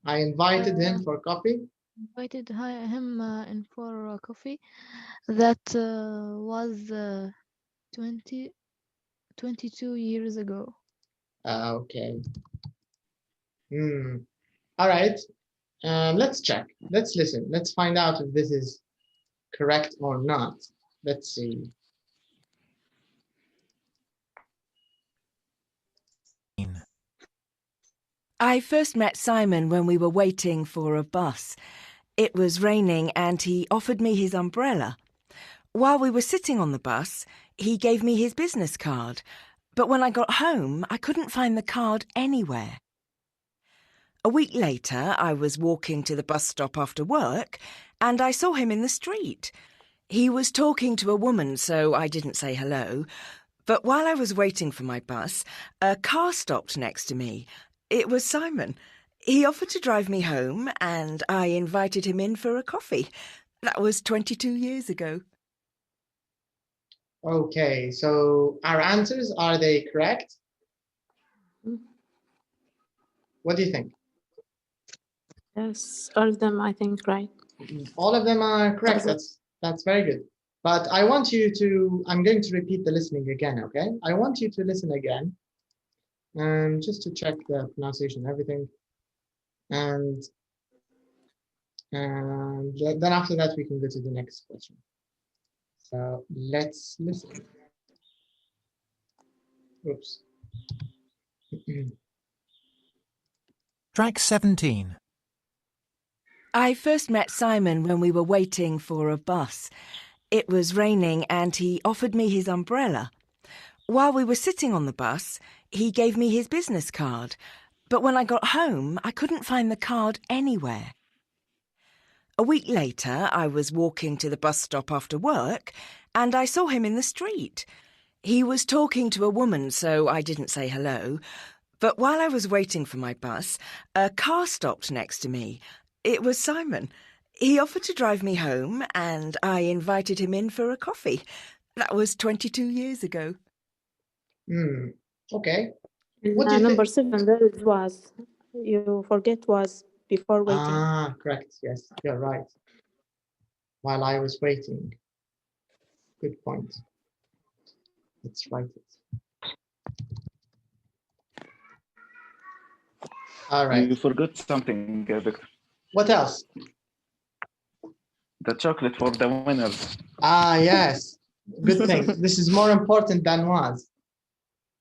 [SPEAKER 1] I invited him for coffee.
[SPEAKER 2] Invited him in for coffee. That was 22 years ago.
[SPEAKER 1] Okay. All right. Let's check. Let's listen. Let's find out if this is correct or not. Let's see.
[SPEAKER 12] I first met Simon when we were waiting for a bus. It was raining and he offered me his umbrella. While we were sitting on the bus, he gave me his business card. But when I got home, I couldn't find the card anywhere. A week later, I was walking to the bus stop after work and I saw him in the street. He was talking to a woman, so I didn't say hello. But while I was waiting for my bus, a car stopped next to me. It was Simon. He offered to drive me home and I invited him in for a coffee. That was 22 years ago.
[SPEAKER 1] Okay, so our answers, are they correct? What do you think?
[SPEAKER 4] Yes, all of them I think right.
[SPEAKER 1] All of them are correct. That's very good. But I want you to, I'm going to repeat the listening again, okay? I want you to listen again. Just to check the pronunciation and everything. And then after that, we can go to the next question. So let's listen. Oops.
[SPEAKER 16] Track 17.
[SPEAKER 12] I first met Simon when we were waiting for a bus. It was raining and he offered me his umbrella. While we were sitting on the bus, he gave me his business card. But when I got home, I couldn't find the card anywhere. A week later, I was walking to the bus stop after work and I saw him in the street. He was talking to a woman, so I didn't say hello. But while I was waiting for my bus, a car stopped next to me. It was Simon. He offered to drive me home and I invited him in for a coffee. That was 22 years ago.
[SPEAKER 1] Okay. What do you
[SPEAKER 4] Number
[SPEAKER 1] think?
[SPEAKER 4] 7, there is was. You forget was before waiting.
[SPEAKER 1] Ah, correct. Yes, you're right. While I was waiting. Good point. Let's write it. All right.
[SPEAKER 6] You forgot something, Victor.
[SPEAKER 1] What else?
[SPEAKER 6] The chocolate for the winners.
[SPEAKER 1] Ah, yes. Good thing. This is more important than was.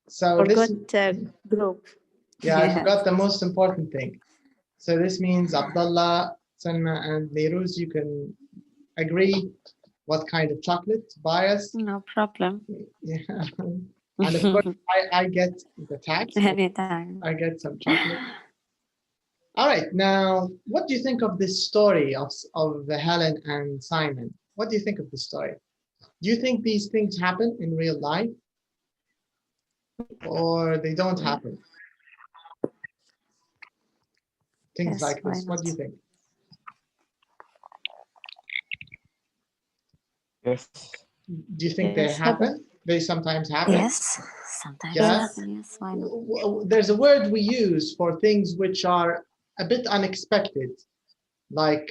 [SPEAKER 1] So
[SPEAKER 4] Forgot
[SPEAKER 1] this.
[SPEAKER 4] group.
[SPEAKER 1] Yeah, I forgot the most important thing. So this means Abdullah, Salma, and Neeruz, you can agree what kind of chocolate to buy us.
[SPEAKER 10] No problem.
[SPEAKER 1] Yeah. And of course, I get the tax.
[SPEAKER 10] Anytime.
[SPEAKER 1] I get some chocolate. All right. Now, what do you think of this story of Helen and Simon? What do you think of the story? Do you think these things happen in real life? Or they don't happen? Things
[SPEAKER 10] Yes,
[SPEAKER 1] like
[SPEAKER 10] why
[SPEAKER 1] this. What do you
[SPEAKER 10] not?
[SPEAKER 1] think?
[SPEAKER 6] Yes.
[SPEAKER 1] Do you think they
[SPEAKER 4] Yes,
[SPEAKER 1] happen? They sometimes happen?
[SPEAKER 10] Yes, sometimes
[SPEAKER 1] Yeah.
[SPEAKER 10] happen. Yes, why not?
[SPEAKER 1] There's a word we use for things which are a bit unexpected. Like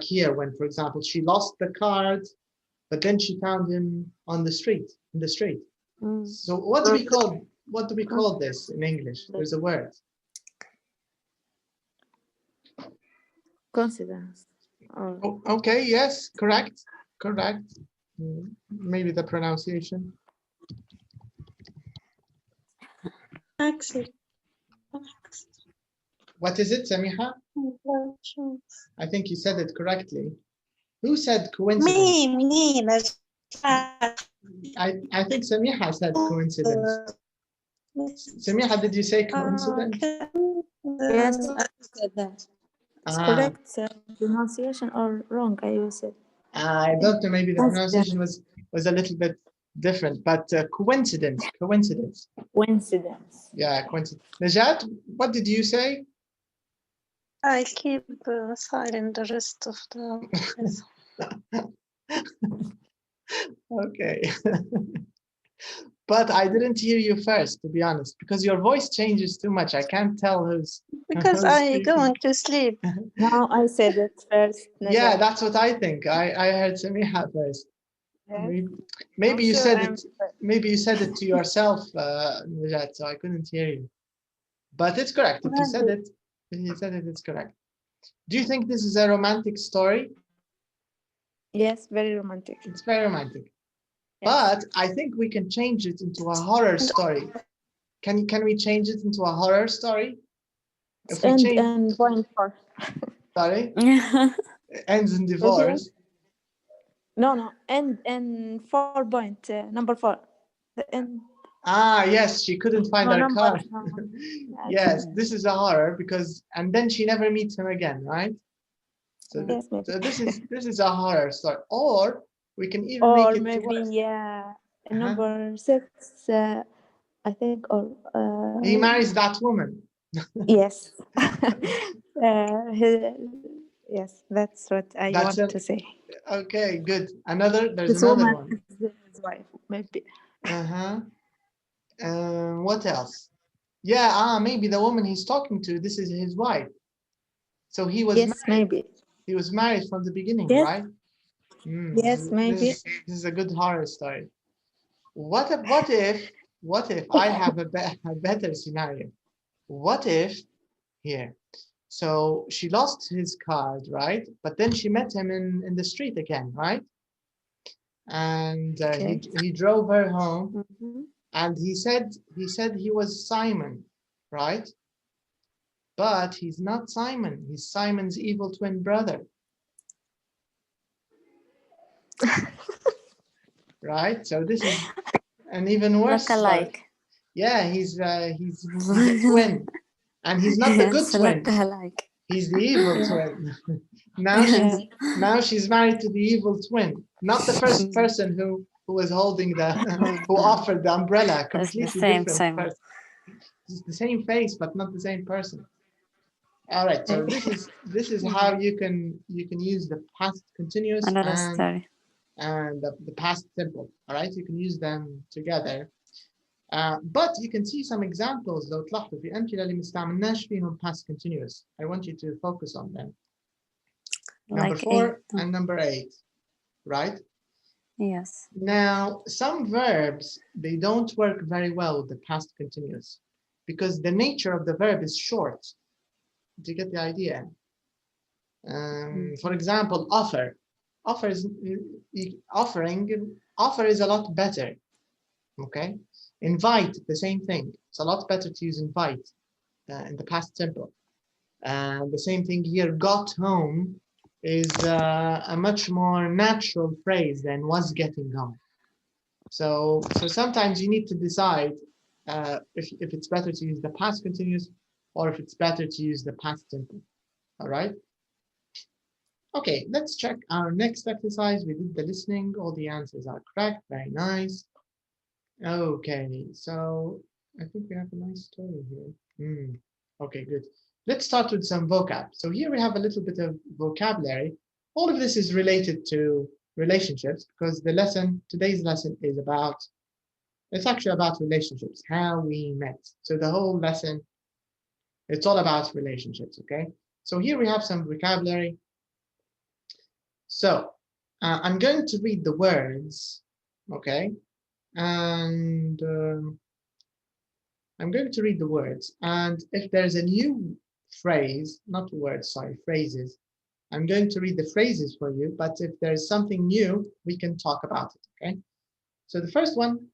[SPEAKER 1] here, when, for example, she lost the card, but then she found him on the street, in the street. So what do we call this in English? There's a word.
[SPEAKER 4] Coincidence.
[SPEAKER 1] Oh, okay, yes, correct. Maybe the pronunciation.
[SPEAKER 5] Accident.
[SPEAKER 1] What is it, Samiha? I think you said it correctly. Who said coincidence?
[SPEAKER 5] Me.
[SPEAKER 1] I think Samiha said coincidence. Samiha, did you say coincidence?
[SPEAKER 4] Yes, I said that. It's
[SPEAKER 1] Ah.
[SPEAKER 4] correct pronunciation or wrong, I said.
[SPEAKER 1] I don't know, maybe the pronunciation was a little bit different, but coincidence.
[SPEAKER 4] Coincidence.
[SPEAKER 1] Yeah, coincidence. Najat, what did you say?
[SPEAKER 5] I keep silent the rest of the
[SPEAKER 1] Okay. But I didn't hear you first, to be honest, because your voice changes too much. I can't tell who's
[SPEAKER 5] because I going to sleep.
[SPEAKER 4] No, I said it first.
[SPEAKER 1] Yeah, that's what I think. I heard Samiha first.
[SPEAKER 4] Yes.
[SPEAKER 1] Maybe you
[SPEAKER 4] sure
[SPEAKER 1] said
[SPEAKER 4] I'm
[SPEAKER 1] it. Maybe you said it to yourself, Najat, so I couldn't hear you. But it's correct. If you said it, it's correct. Do you think this is a romantic story?
[SPEAKER 4] Yes, very romantic.
[SPEAKER 1] It's very romantic.
[SPEAKER 4] Yes.
[SPEAKER 1] But I think we can change it into a horror story. Can we change it into a horror story? If we change...
[SPEAKER 4] and point 4.
[SPEAKER 1] Sorry? Ends in divorce.
[SPEAKER 4] No. And 4 point. Number 4. The end.
[SPEAKER 1] Ah, yes, she couldn't find her car.
[SPEAKER 4] No.
[SPEAKER 1] Yes, this is a horror because, and then she never meets him again, right? So,
[SPEAKER 4] Yes,
[SPEAKER 1] so this is a horror story. Or we can even make it
[SPEAKER 4] maybe number 6. I think, or
[SPEAKER 1] he marries that woman.
[SPEAKER 4] Yes. Yes, that's what I want to say.
[SPEAKER 1] Okay, good. There's
[SPEAKER 4] This
[SPEAKER 1] another
[SPEAKER 4] woman
[SPEAKER 1] one.
[SPEAKER 4] is his wife, maybe.
[SPEAKER 1] What else? Yeah, maybe the woman he's talking to, this is his wife. So he was married.
[SPEAKER 4] Maybe.
[SPEAKER 1] He was married from the beginning,
[SPEAKER 4] yes.
[SPEAKER 1] right?
[SPEAKER 4] Yes, maybe.
[SPEAKER 1] This is a good horror story. What if I have a better scenario? What if here? So she lost his card, right? But then she met him in the street again, right? And he drove her home, and he said he was Simon, right? but he's not Simon. He's Simon's evil twin brother. Right? So this is an even worse story. Yeah, he's a twin. And he's not the good twin. He's the evil twin. now she's married to the evil twin. Not the first person who was holding who offered the umbrella. Completely different person. It's the same face, but not the same person. All right, so this is how you can use the past continuous and the past simple. All right, you can use them together. But you can see some examples لو تلاحظوا في أمثلة اللي مستعملناش فيهم past continuous. I want you to focus on them. Number 4 and number 8, right?
[SPEAKER 10] Yes.
[SPEAKER 1] Now, some verbs, they don't work very well with the past continuous because the nature of the verb is short. Do you get the idea? For example, offer. Offer is a lot better. Okay. Invite, the same thing. It's a lot better to use invite in the past simple. And the same thing here, got home is a much more natural phrase than was getting home. So sometimes you need to decide if it's better to use the past continuous or if it's better to use the past simple. All right. Okay, let's check our next exercise. We did the listening. All the answers are correct. Very nice. Okay, so I think we have a nice story here. Okay, good. Let's start with some vocab. So here we have a little bit of vocabulary. All of this is related to relationships because today's lesson is it's actually about relationships, how we met. So the whole lesson, it's all about relationships, okay? So here we have some vocabulary. So I'm going to read the words, okay? And I'm going to read the words. And if there's a new phrase, not words, sorry, phrases, I'm going to read the phrases for you, but if there's something new, we can talk about it, okay? So the first one,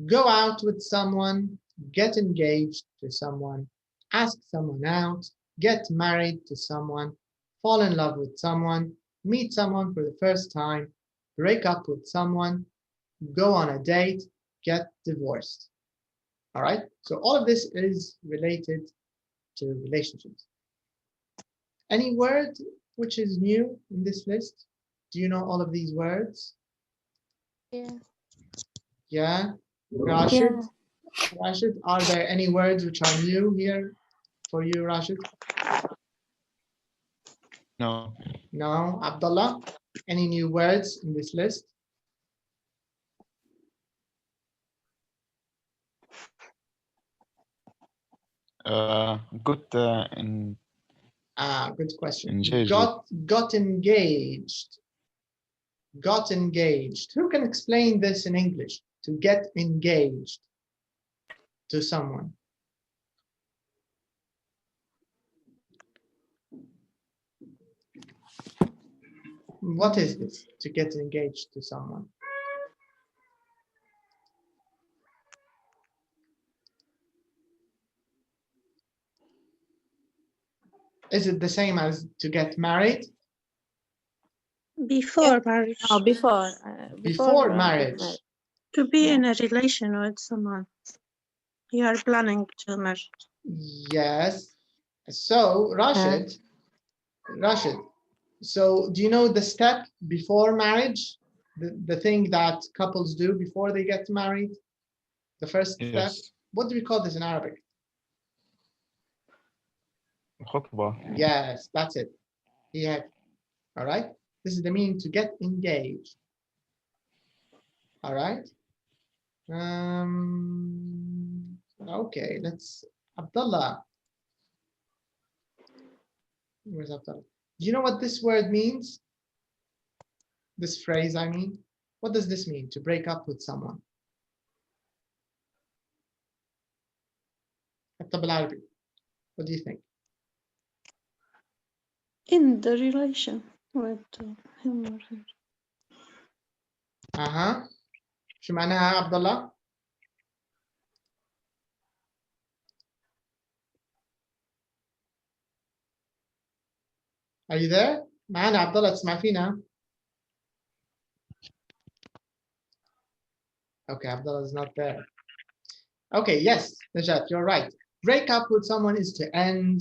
[SPEAKER 1] go out with someone, get engaged to someone, ask someone out, get married to someone, fall in love with someone, meet someone for the first time, break up with someone, go on a date, get divorced. All right, so all of this is related to relationships. Any word which is new in this list? Do you know all of these words?
[SPEAKER 2] Yeah.
[SPEAKER 1] Yeah. Rashid? Yeah. Rashid, are there any words which are new here for you, Rashid?
[SPEAKER 9] No.
[SPEAKER 1] No. Abdullah, any new words in this list?
[SPEAKER 9] Good in.
[SPEAKER 1] Good question.
[SPEAKER 9] Engaged.
[SPEAKER 1] Got engaged. Got engaged. Who can explain this in English? To get engaged to someone. What is this? To get engaged to someone. Is it the same as to get married?
[SPEAKER 5] Before marriage.
[SPEAKER 4] No,
[SPEAKER 1] Before marriage.
[SPEAKER 5] To be in a relation with someone. You are planning to marry.
[SPEAKER 1] Yes. So, Rashid, so do you know the step before marriage? The thing that couples do before they get married? The first step? What do we call this in Arabic?
[SPEAKER 9] خطبة.
[SPEAKER 1] Yes, that's it. Yeah. All right. This is the meaning to get engaged. All right. Okay, let's Abdullah. Where's Abdullah? Do you know what this word means? This phrase, I mean. What does this mean? To break up with someone. What do you think?
[SPEAKER 5] In the relation with him or her.
[SPEAKER 1] شو معناها عبد الله؟ Are you there? معنا عبد الله تسمع فينا؟ Okay, Abdullah is not there. Okay, yes, Najat, you're right. Break up with someone is to end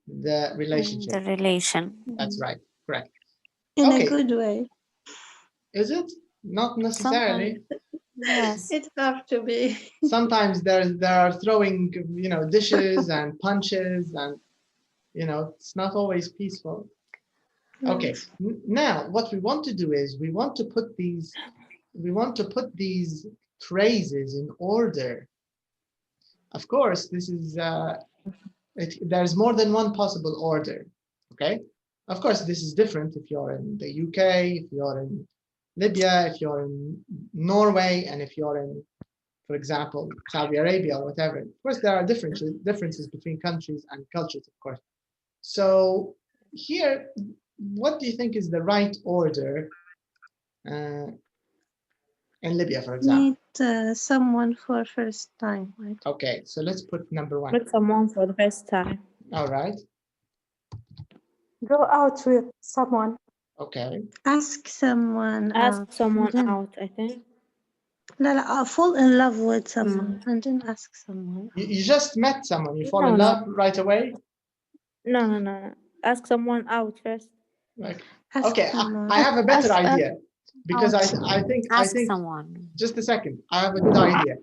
[SPEAKER 1] the relationship.
[SPEAKER 10] The relation.
[SPEAKER 1] That's right, correct.
[SPEAKER 5] In
[SPEAKER 1] Okay.
[SPEAKER 5] a good way.
[SPEAKER 1] Is it? Not necessarily.
[SPEAKER 10] Yes.
[SPEAKER 5] It has to be.
[SPEAKER 1] Sometimes they are throwing, dishes and punches, and it's not always peaceful. Okay. Now what we want to do is we want to put these phrases in order. Of course, this is there's more than one possible order. Okay. Of course, this is different if you're in the UK, if you're in Libya, if you're in Norway, and if you're in, for example, Saudi Arabia or whatever. Of course, there are differences between countries and cultures, of course. So here, what do you think is the right order in Libya, for example?
[SPEAKER 5] Meet someone for first time. Right?
[SPEAKER 1] Okay, so let's put number one.
[SPEAKER 4] Meet someone for the first time.
[SPEAKER 1] All right.
[SPEAKER 3] Go out with someone.
[SPEAKER 1] Okay.
[SPEAKER 5] Ask someone out.
[SPEAKER 4] Out, I think.
[SPEAKER 5] No, fall in love with someone and then ask someone.
[SPEAKER 1] You just met someone. You fall in love right away?
[SPEAKER 4] No. Ask someone out first.
[SPEAKER 1] Okay, I have a better idea. Because I think
[SPEAKER 10] someone.
[SPEAKER 1] Just a second. I have a good idea.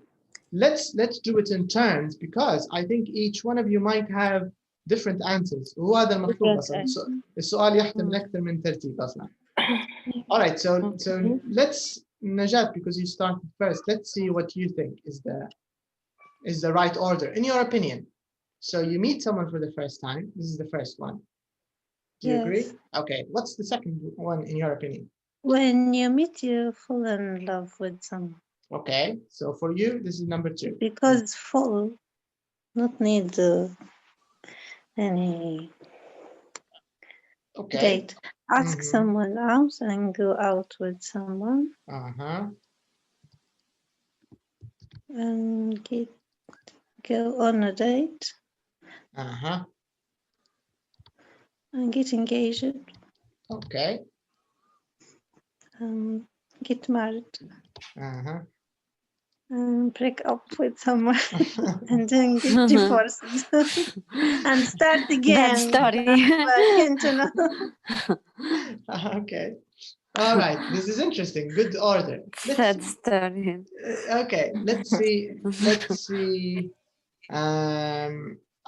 [SPEAKER 1] Let's do it in turns because I think each one of you might have different answers. وهذا المطلوب أصلاً. السؤال يحتمل أكثر من ترتيب أصلاً. All right, so let's Najat, because you started first. Let's see what you think is the right order in your opinion. So you meet someone for the first time. This is the first one. Do you agree? Okay. What's the second one in your opinion?
[SPEAKER 5] When you meet, you fall in love with someone.
[SPEAKER 1] Okay, so for you, this is number two.
[SPEAKER 5] Because fall, not need any date. Ask someone out and go out with someone. And go on a date. And get engaged.
[SPEAKER 1] Okay.
[SPEAKER 5] Get married. And break up with someone. And then get divorced. And start again.
[SPEAKER 10] That story.
[SPEAKER 1] Okay. All right. This is interesting. Good order.
[SPEAKER 10] Sad story.
[SPEAKER 1] Okay. Let's see.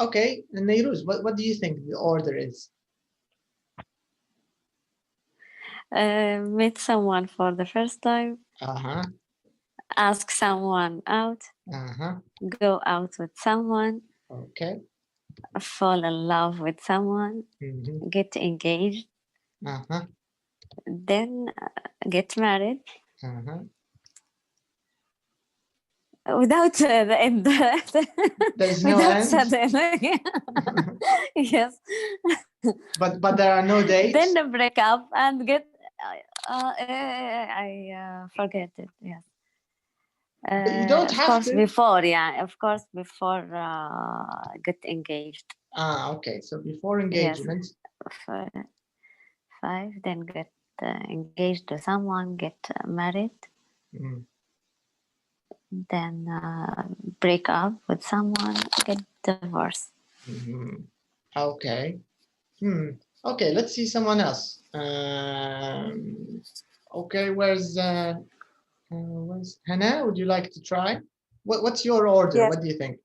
[SPEAKER 1] Okay. Nairuz, what do you think the order is?
[SPEAKER 10] Meet someone for the first time. Ask someone out. Go out with someone.
[SPEAKER 1] Okay.
[SPEAKER 10] Fall in love with someone. Get engaged. Then get married. Without the end.
[SPEAKER 1] There's no end.
[SPEAKER 10] Sudden. Yes.
[SPEAKER 1] But there are no dates.
[SPEAKER 10] Then break up and get. I forget it. Yes.
[SPEAKER 1] But you don't have to.
[SPEAKER 10] Of course, before get engaged.
[SPEAKER 1] Okay. So before engagement.
[SPEAKER 10] Yes. 5, then get engaged to someone, get married. Then break up with someone, get divorced.
[SPEAKER 1] Okay. Okay, let's see someone else. Okay, where's Hannah? Would you like to try? What's your order?
[SPEAKER 3] Yes.
[SPEAKER 1] What do you think?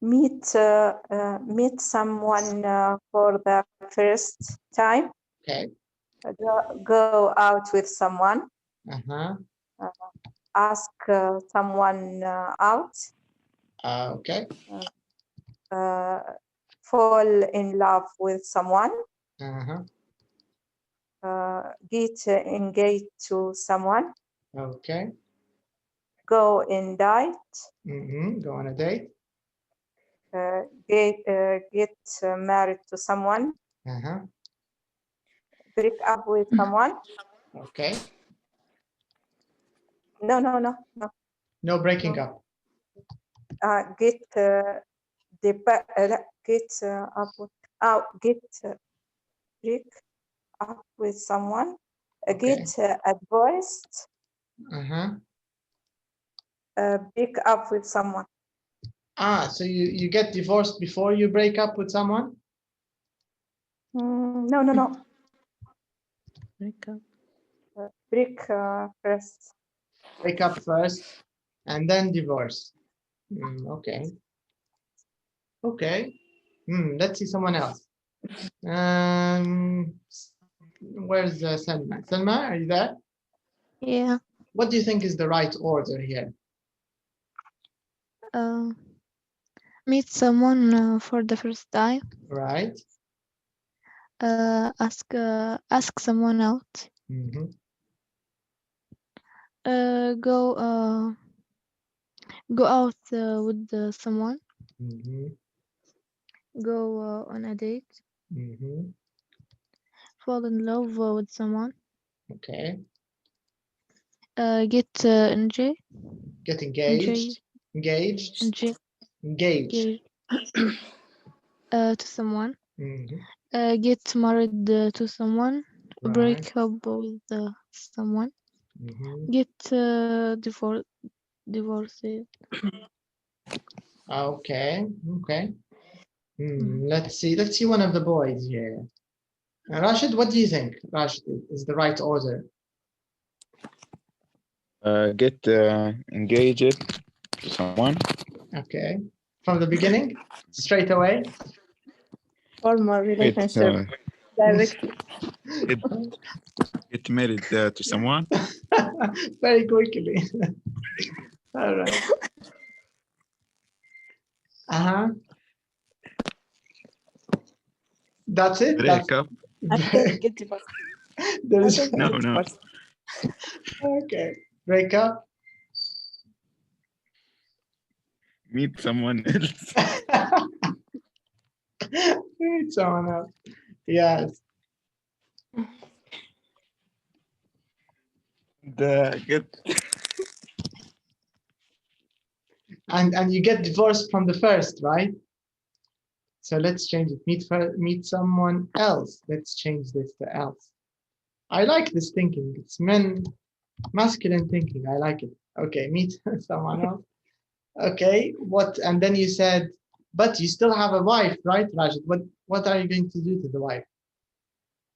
[SPEAKER 3] Meet someone for the first time.
[SPEAKER 1] Okay.
[SPEAKER 3] Go out with someone. Ask someone out.
[SPEAKER 1] Okay.
[SPEAKER 3] Fall in love with someone. Get engaged to someone.
[SPEAKER 1] Okay.
[SPEAKER 3] Go in date.
[SPEAKER 1] Go on a date.
[SPEAKER 3] Get married to someone. Break up with someone.
[SPEAKER 1] Okay.
[SPEAKER 3] No.
[SPEAKER 1] No breaking up.
[SPEAKER 3] Get get up with, break up with someone, get advised, break up with someone.
[SPEAKER 1] So you get divorced before you break up with someone?
[SPEAKER 3] No.
[SPEAKER 4] Break up.
[SPEAKER 3] Break first.
[SPEAKER 1] Break up first and then divorce. Okay. Let's see someone else. Where's Selma? Selma, are you there?
[SPEAKER 2] Yeah.
[SPEAKER 1] What do you think is the right order here?
[SPEAKER 2] Meet someone for the first time.
[SPEAKER 1] Right.
[SPEAKER 2] Ask someone out. Go out with someone. Go on a date. Fall in love with someone.
[SPEAKER 1] Okay.
[SPEAKER 2] Get engaged.
[SPEAKER 1] Get engaged. Engaged.
[SPEAKER 2] To someone. Get married to someone.
[SPEAKER 1] Right.
[SPEAKER 2] Break up with someone. Get divorced.
[SPEAKER 1] Okay. Let's see one of the boys here. Rashid, what do you think? Rashid is the right order.
[SPEAKER 9] Get engaged to someone.
[SPEAKER 1] Okay. From the beginning, straight away.
[SPEAKER 3] Formal relationship directly.
[SPEAKER 9] Get married to someone.
[SPEAKER 1] Very quickly. All right. That's it.
[SPEAKER 9] Break up.
[SPEAKER 3] Get divorced.
[SPEAKER 9] No.
[SPEAKER 1] Okay. Break up.
[SPEAKER 9] Meet someone else.
[SPEAKER 1] Meet someone else. Yes. And you get divorced from the first, right? So let's change it. Meet someone else. Let's change this to else. I like this thinking. It's masculine thinking. I like it. Okay, meet someone else. Okay, what? And then you said, but you still have a wife, right, Rajid? What are you going to do to the wife?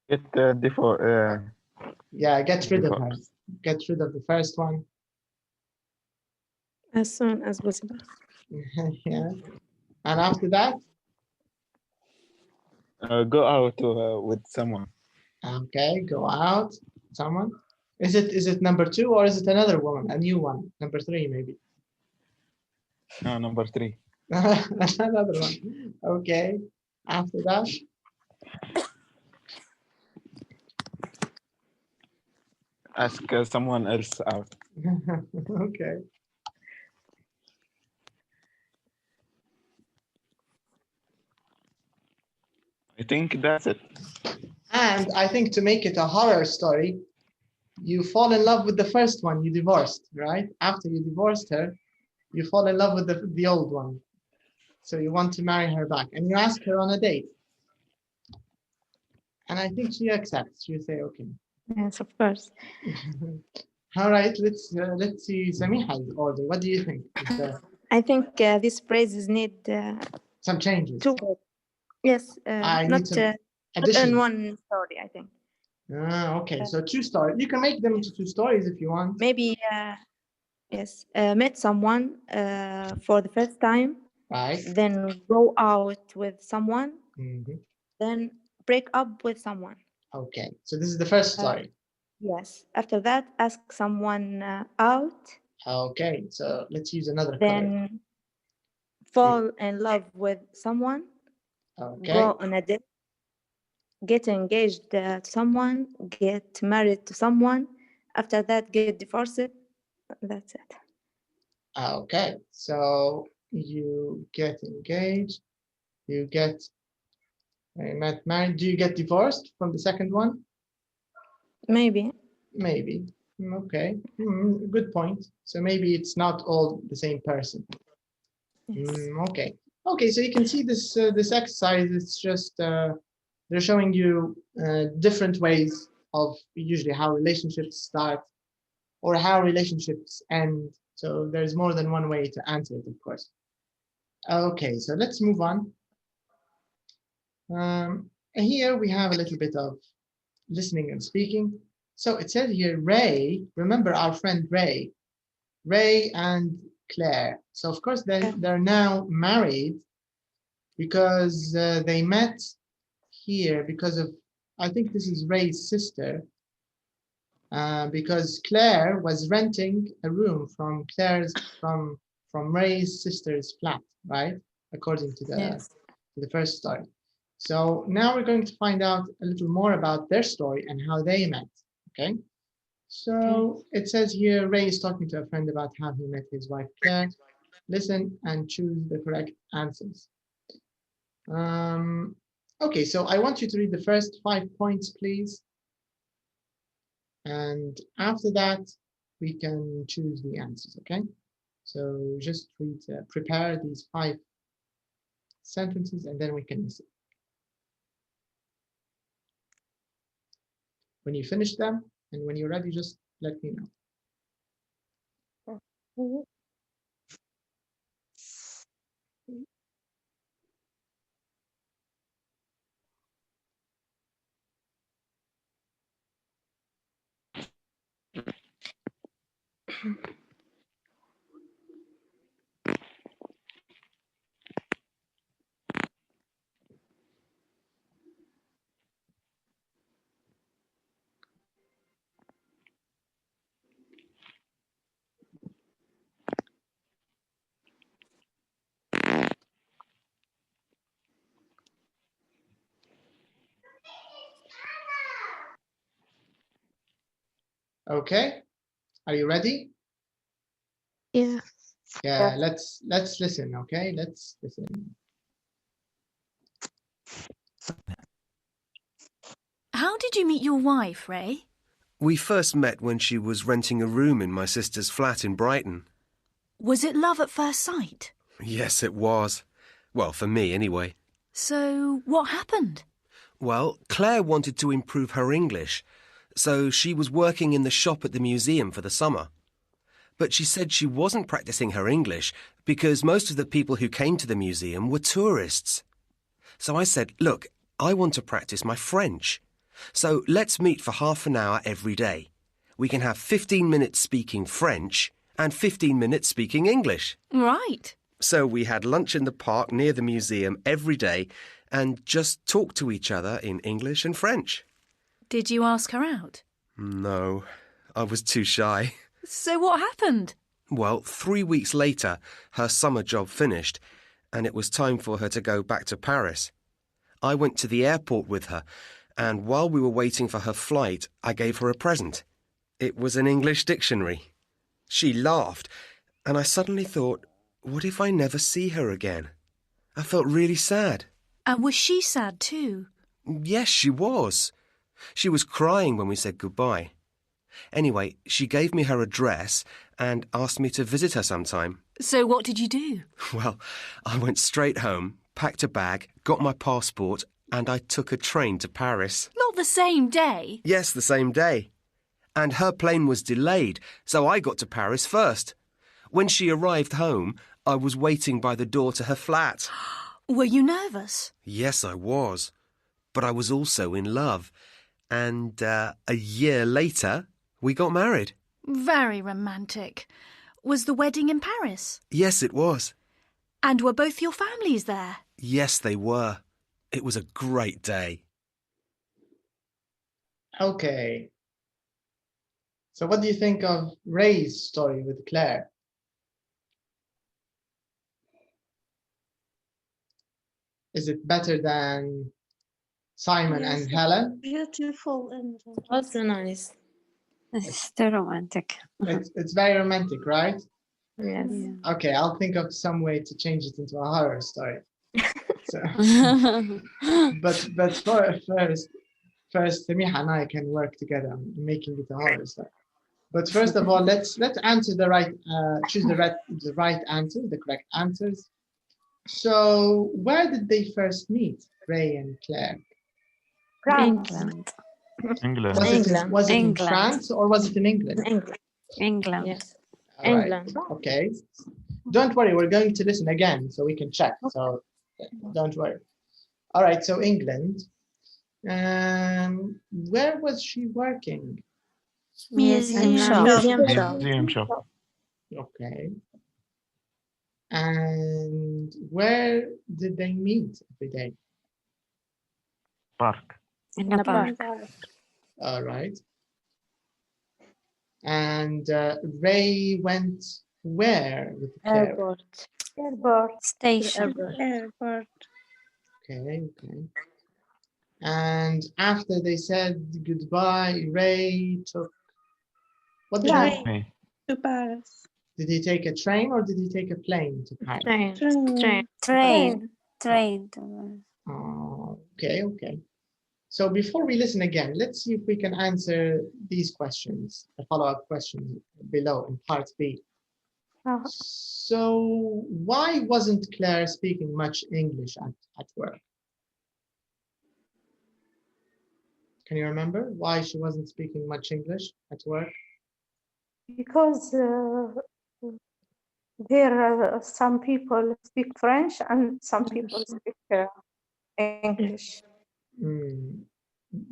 [SPEAKER 9] Get
[SPEAKER 1] Yeah, get rid of her. Get rid of the first one.
[SPEAKER 4] As soon as possible.
[SPEAKER 1] Yeah. And after that?
[SPEAKER 9] Go out with someone.
[SPEAKER 1] Okay, go out. Someone. Is it number 2 or is it another woman? A new one. Number 3 maybe.
[SPEAKER 9] No, number 3.
[SPEAKER 1] Another one. Okay. After that.
[SPEAKER 9] Ask someone else out.
[SPEAKER 1] Okay.
[SPEAKER 9] I think that's it.
[SPEAKER 1] And I think to make it a horror story, you fall in love with the first one you divorced, right? After you divorced her, you fall in love with the old one. So you want to marry her back and you ask her on a date. And I think she accepts. You say, okay.
[SPEAKER 4] Yes, of course.
[SPEAKER 1] All right, let's see Samiha's order. What do you think?
[SPEAKER 4] I think these phrases need
[SPEAKER 1] some changes.
[SPEAKER 4] Yes,
[SPEAKER 1] I
[SPEAKER 4] not
[SPEAKER 1] need some
[SPEAKER 4] in one story, I think.
[SPEAKER 1] Okay, so 2 stories. You can make them into 2 stories if you want.
[SPEAKER 4] Maybe, yes, met someone for the first time.
[SPEAKER 1] Right.
[SPEAKER 4] Then go out with someone. Then break up with someone.
[SPEAKER 1] Okay, so this is the first story.
[SPEAKER 4] Yes. After that, ask someone out.
[SPEAKER 1] Okay, so let's use another
[SPEAKER 4] Then
[SPEAKER 1] color.
[SPEAKER 4] Fall in love with someone.
[SPEAKER 1] Okay.
[SPEAKER 4] Go on a date. Get engaged to someone. Get married to someone. After that, get divorced. That's it.
[SPEAKER 1] Okay, so you get engaged. You get married. Do you get divorced from the second one?
[SPEAKER 4] Maybe.
[SPEAKER 1] Maybe. Okay. Good point. So maybe it's not all the same person.
[SPEAKER 4] Yes.
[SPEAKER 1] Okay. Okay, so you can see this this exercise. It's just they're showing you different ways of usually how relationships start or how relationships end. So there's more than one way to answer it, of course. Okay, so let's move on. Here we have a little bit of listening and speaking. So it says here, Ray, remember our friend Ray and Claire. So of course they're now married because they met here because of, I think this is Ray's sister, because Claire was renting a room from Ray's sister's flat, right? According to the first story. So now we're going to find out a little more about their story and how they met. Okay. So it says here, Ray is talking to a friend about how he met his wife Claire. Listen and choose the correct answers. Okay, so I want you to read the first 5 points, please. And after that, we can choose the answers, okay? So just read, prepare these 5 sentences, and then we can listen. When you finish them, and when you're ready, just let me know. Okay, are you ready?
[SPEAKER 2] Yeah.
[SPEAKER 1] Yeah, let's listen, okay? Let's listen.
[SPEAKER 17] How did you meet your wife, Ray?
[SPEAKER 14] We first met when she was renting a room in my sister's flat in Brighton.
[SPEAKER 17] Was it love at first sight?
[SPEAKER 14] Yes, it was. Well, for me, anyway.
[SPEAKER 17] So, what happened?
[SPEAKER 14] Well, Claire wanted to improve her English, so she was working in the shop at the museum for the summer. But she said she wasn't practicing her English because most of the people who came to the museum were tourists. So I said, look, I want to practice my French. So let's meet for half an hour every day. We can have 15 minutes speaking French and 15 minutes speaking English.
[SPEAKER 17] Right.
[SPEAKER 14] So we had lunch in the park near the museum every day and just talked to each other in English and French.
[SPEAKER 17] Did you ask her out?
[SPEAKER 14] No, I was too shy.
[SPEAKER 17] So what happened?
[SPEAKER 14] Well, 3 weeks later, her summer job finished, and it was time for her to go back to Paris. I went to the airport with her, and while we were waiting for her flight, I gave her a present. It was an English dictionary. She laughed, and I suddenly thought, what if I never see her again? I felt really sad.
[SPEAKER 17] And was she sad too?
[SPEAKER 14] Yes, she was. She was crying when we said goodbye. Anyway, she gave me her address and asked me to visit her sometime.
[SPEAKER 17] So what did you do?
[SPEAKER 14] Well, I went straight home, packed a bag, got my passport, and I took a train to Paris.
[SPEAKER 17] Not the same day?
[SPEAKER 14] Yes, the same day. And her plane was delayed, so I got to Paris first. When she arrived home, I was waiting by the door to her flat.
[SPEAKER 17] Were you nervous?
[SPEAKER 14] Yes, I was. But I was also in love. And a year later, we got married.
[SPEAKER 17] Very romantic. Was the wedding in Paris?
[SPEAKER 14] Yes, it was.
[SPEAKER 17] And were both your families there?
[SPEAKER 14] Yes, they were. It was a great day.
[SPEAKER 1] Okay. So what do you think of Ray's story with Claire? Is it better than Simon and Helen?
[SPEAKER 5] Beautiful and
[SPEAKER 10] also nice. It's still romantic.
[SPEAKER 1] It's very romantic, right?
[SPEAKER 10] Yes.
[SPEAKER 2] Yeah.
[SPEAKER 1] Okay, I'll think of some way to change it into a horror story. So, but first, Samiha and I can work together on making it a horror story. But first of all, let's answer the right, choose the right answer, the correct answers. So where did they first meet, Ray and Claire?
[SPEAKER 10] England.
[SPEAKER 6] England.
[SPEAKER 1] Was it in
[SPEAKER 10] England.
[SPEAKER 1] France or was it in England?
[SPEAKER 10] England.
[SPEAKER 2] Yes.
[SPEAKER 1] All right. Okay. Don't worry, we're going to listen again so we can check. So don't worry. All right, so England. Where was she working?
[SPEAKER 10] Museum shop.
[SPEAKER 6] Museum shop.
[SPEAKER 1] Okay. And where did they meet every day?
[SPEAKER 6] Park.
[SPEAKER 10] In a park.
[SPEAKER 1] All right. And Ray went where with Claire?
[SPEAKER 3] Airport.
[SPEAKER 10] Station.
[SPEAKER 3] Airport.
[SPEAKER 1] Okay. And after they said goodbye, Ray took. What did he?
[SPEAKER 6] Hey.
[SPEAKER 3] To Paris.
[SPEAKER 1] Did he take a train or did he take a plane to Paris?
[SPEAKER 10] Train.
[SPEAKER 1] Oh, okay. So before we listen again, let's see if we can answer these questions, the follow-up questions below in part B. So why wasn't Claire speaking much English at work? Can you remember why she wasn't speaking much English at work?
[SPEAKER 3] Because there are some people speak French and some people speak English.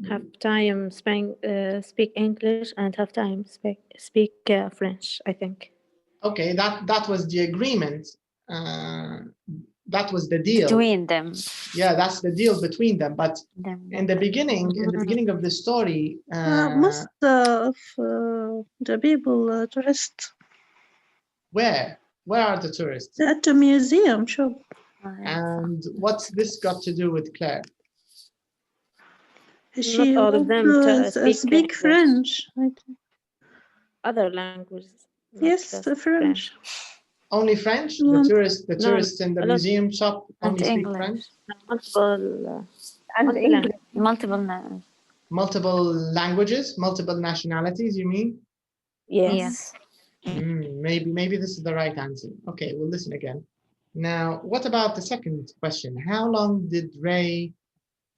[SPEAKER 4] Half time speak English and half time speak French, I think.
[SPEAKER 1] Okay, that was the agreement. That was the deal
[SPEAKER 10] between them.
[SPEAKER 1] Yeah, that's the deal between them. But in the beginning of the story,
[SPEAKER 5] most of the people tourists.
[SPEAKER 1] Where are the tourists?
[SPEAKER 5] At the museum shop.
[SPEAKER 1] And what's this got to do with Claire?
[SPEAKER 5] She
[SPEAKER 4] Not all of them
[SPEAKER 5] speak French.
[SPEAKER 4] Other languages.
[SPEAKER 5] Yes, the French.
[SPEAKER 1] Only French?
[SPEAKER 5] Yeah.
[SPEAKER 1] The tourists in the museum shop only speak French? Multiple languages, multiple nationalities, you mean?
[SPEAKER 4] Yes.
[SPEAKER 1] Maybe this is the right answer. Okay, we'll listen again. Now, what about the second question? How long did Ray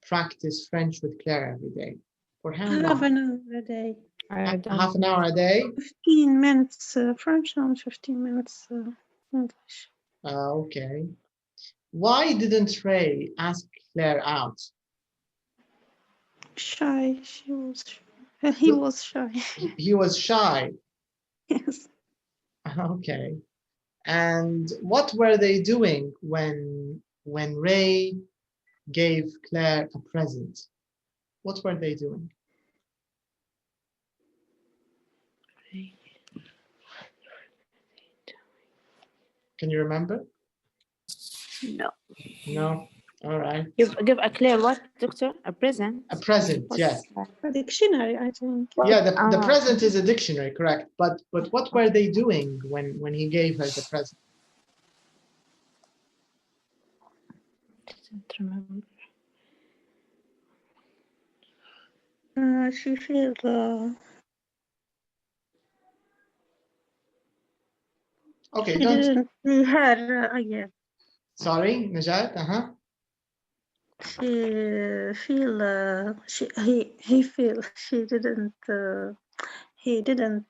[SPEAKER 1] practice French with Claire every day? For how long?
[SPEAKER 5] Half an hour a day.
[SPEAKER 1] Half an hour a day?
[SPEAKER 5] 15 minutes French and 15 minutes English.
[SPEAKER 1] Okay. Why didn't Ray ask Claire out?
[SPEAKER 5] Shy. He was shy.
[SPEAKER 1] He was shy.
[SPEAKER 5] Yes.
[SPEAKER 1] Okay. And what were they doing when Ray gave Claire a present? What were they doing? Can you remember? No. All right.
[SPEAKER 4] Give a Claire what, doctor? A present?
[SPEAKER 1] A present, yes.
[SPEAKER 5] A dictionary, I think.
[SPEAKER 1] Yeah, the present is a dictionary, correct. But what were they doing when he gave her the present?
[SPEAKER 4] Don't remember.
[SPEAKER 5] She feel
[SPEAKER 1] Okay,
[SPEAKER 5] she
[SPEAKER 1] don't.
[SPEAKER 5] didn't see her again.
[SPEAKER 1] Sorry, Najat.
[SPEAKER 5] She feel he feel she didn't he didn't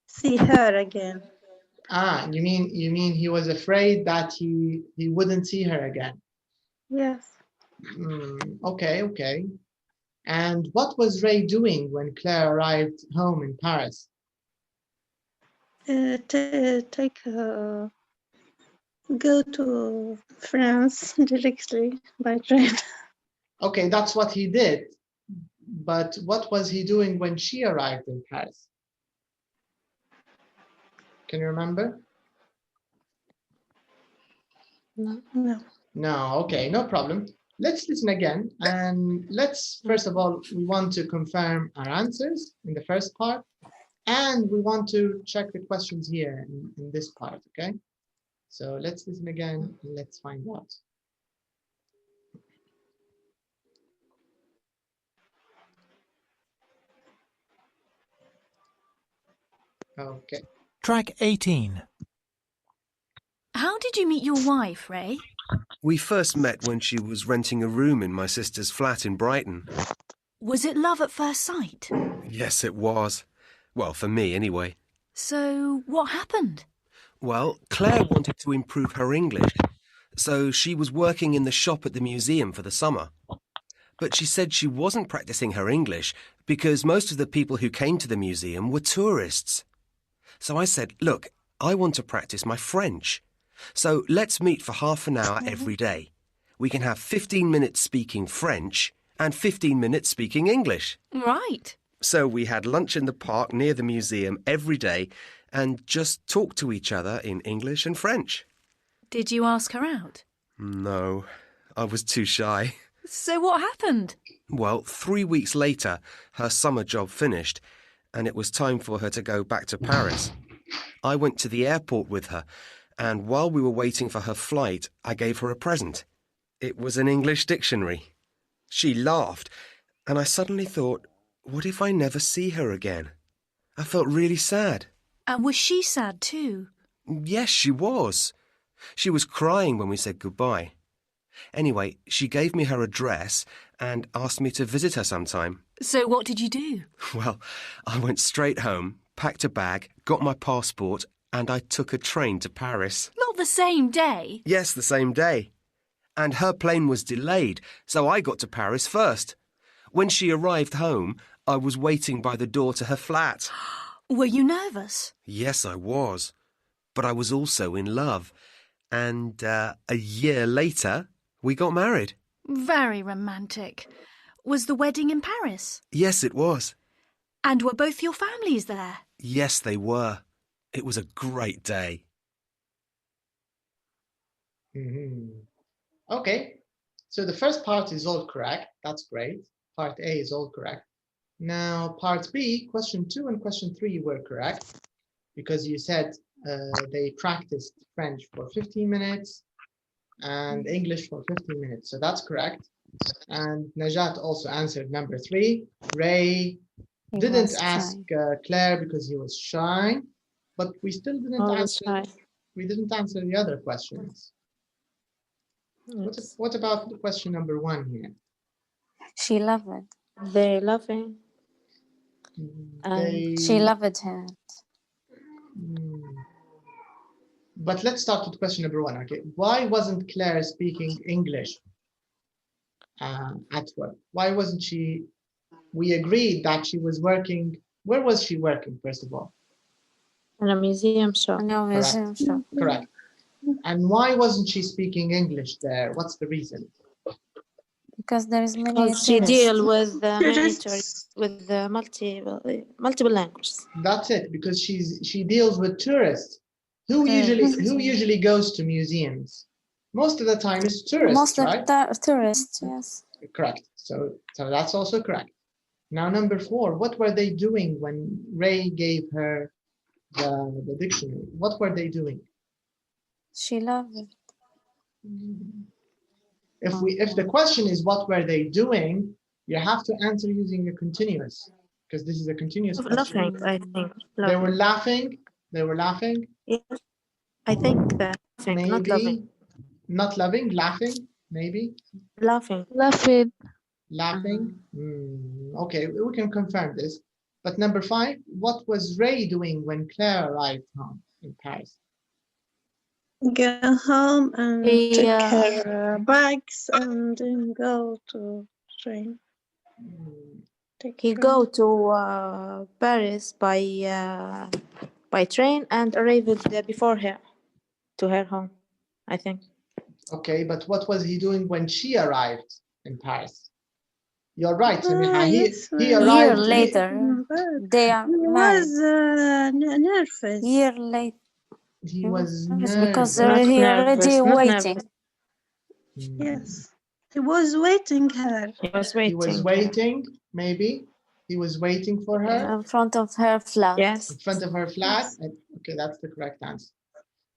[SPEAKER 5] see her again.
[SPEAKER 1] You mean he was afraid that he wouldn't see her again?
[SPEAKER 5] Yes.
[SPEAKER 1] Okay. And what was Ray doing when Claire arrived home in Paris?
[SPEAKER 5] Go to France directly by train.
[SPEAKER 1] Okay, that's what he did. But what was he doing when she arrived in Paris? Can you remember? No, okay, no problem. Let's listen again. And let's, first of all, we want to confirm our answers in the first part. And we want to check the questions here in this part, okay? So let's listen again and let's find out. Okay.
[SPEAKER 16] Track 18.
[SPEAKER 17] How did you meet your wife, Ray?
[SPEAKER 14] We first met when she was renting a room in my sister's flat in Brighton.
[SPEAKER 17] Was it love at first sight?
[SPEAKER 14] Yes, it was. Well, for me, anyway.
[SPEAKER 17] So, what happened?
[SPEAKER 14] Well, Claire wanted to improve her English, so she was working in the shop at the museum for the summer. But she said she wasn't practicing her English because most of the people who came to the museum were tourists. So I said, look, I want to practice my French. So let's meet for half an hour every day. We can have 15 minutes speaking French and 15 minutes speaking English.
[SPEAKER 17] Right.
[SPEAKER 14] So we had lunch in the park near the museum every day and just talked to each other in English and French.
[SPEAKER 17] Did you ask her out?
[SPEAKER 14] No, I was too shy.
[SPEAKER 17] So what happened?
[SPEAKER 14] Well, 3 weeks later, her summer job finished, and it was time for her to go back to Paris. I went to the airport with her, and while we were waiting for her flight, I gave her a present. It was an English dictionary. She laughed, and I suddenly thought, what if I never see her again? I felt really sad.
[SPEAKER 17] And was she sad too?
[SPEAKER 14] Yes, she was. She was crying when we said goodbye. Anyway, she gave me her address and asked me to visit her sometime.
[SPEAKER 17] So what did you do?
[SPEAKER 14] Well, I went straight home, packed a bag, got my passport, and I took a train to Paris.
[SPEAKER 17] Not the same day?
[SPEAKER 14] Yes, the same day. And her plane was delayed, so I got to Paris first. When she arrived home, I was waiting by the door to her flat.
[SPEAKER 17] Were you nervous?
[SPEAKER 14] Yes, I was. But I was also in love. And a year later, we got married.
[SPEAKER 17] Very romantic. Was the wedding in Paris?
[SPEAKER 14] Yes, it was.
[SPEAKER 17] And were both your families there?
[SPEAKER 14] Yes, they were. It was a great day.
[SPEAKER 1] Okay, so the first part is all correct. That's great. Part A is all correct. Now, part B, question 2 and question 3 were correct because you said they practiced French for 15 minutes and English for 15 minutes. So that's correct. And Najat also answered number 3. Ray didn't ask Claire because he was shy, but we still didn't answer. We didn't answer the other questions. What about the question number 1 here?
[SPEAKER 10] She loved it.
[SPEAKER 4] They loving.
[SPEAKER 10] She loved her.
[SPEAKER 1] But let's start with question number 1. Okay, why wasn't Claire speaking English at work? Why wasn't she? We agreed that she was working. Where was she working, first of all?
[SPEAKER 4] In a museum shop.
[SPEAKER 10] No, museum shop.
[SPEAKER 1] Correct. And why wasn't she speaking English there? What's the reason?
[SPEAKER 10] Because there is many.
[SPEAKER 4] She deal with multiple languages.
[SPEAKER 1] That's it. Because she deals with tourists. Who usually goes to museums? Most of the time, it's tourists.
[SPEAKER 10] Most
[SPEAKER 1] right?
[SPEAKER 10] of the tourists, yes.
[SPEAKER 1] Correct. So that's also correct. Now, number 4. What were they doing when Ray gave her the dictionary? What were they doing?
[SPEAKER 10] She loved it.
[SPEAKER 1] If the question is what were they doing, you have to answer using a continuous because this is a continuous question.
[SPEAKER 4] Laughing, I think.
[SPEAKER 1] They were laughing. They were laughing.
[SPEAKER 4] Yeah. I think that.
[SPEAKER 1] Maybe
[SPEAKER 4] not loving.
[SPEAKER 1] Not loving, laughing. Maybe
[SPEAKER 4] laughing.
[SPEAKER 2] Laughing.
[SPEAKER 1] Laughing. Okay, we can confirm this. But number 5, what was Ray doing when Claire arrived home in Paris?
[SPEAKER 5] Go home and take her bags and then go to train.
[SPEAKER 4] He go to Paris by train and arrived before her to her home, I think.
[SPEAKER 1] Okay, but what was he doing when she arrived in Paris? You're right, Samiha. He arrived
[SPEAKER 10] year later. They are married.
[SPEAKER 5] Was nervous.
[SPEAKER 10] Year later.
[SPEAKER 1] He was
[SPEAKER 10] because he already waiting.
[SPEAKER 5] Yes, he was waiting her.
[SPEAKER 4] He was waiting.
[SPEAKER 1] He was waiting, maybe. He was waiting for her.
[SPEAKER 10] In front of her flat.
[SPEAKER 4] Yes.
[SPEAKER 1] In front of her flat. Yes. Okay, that's the correct answer.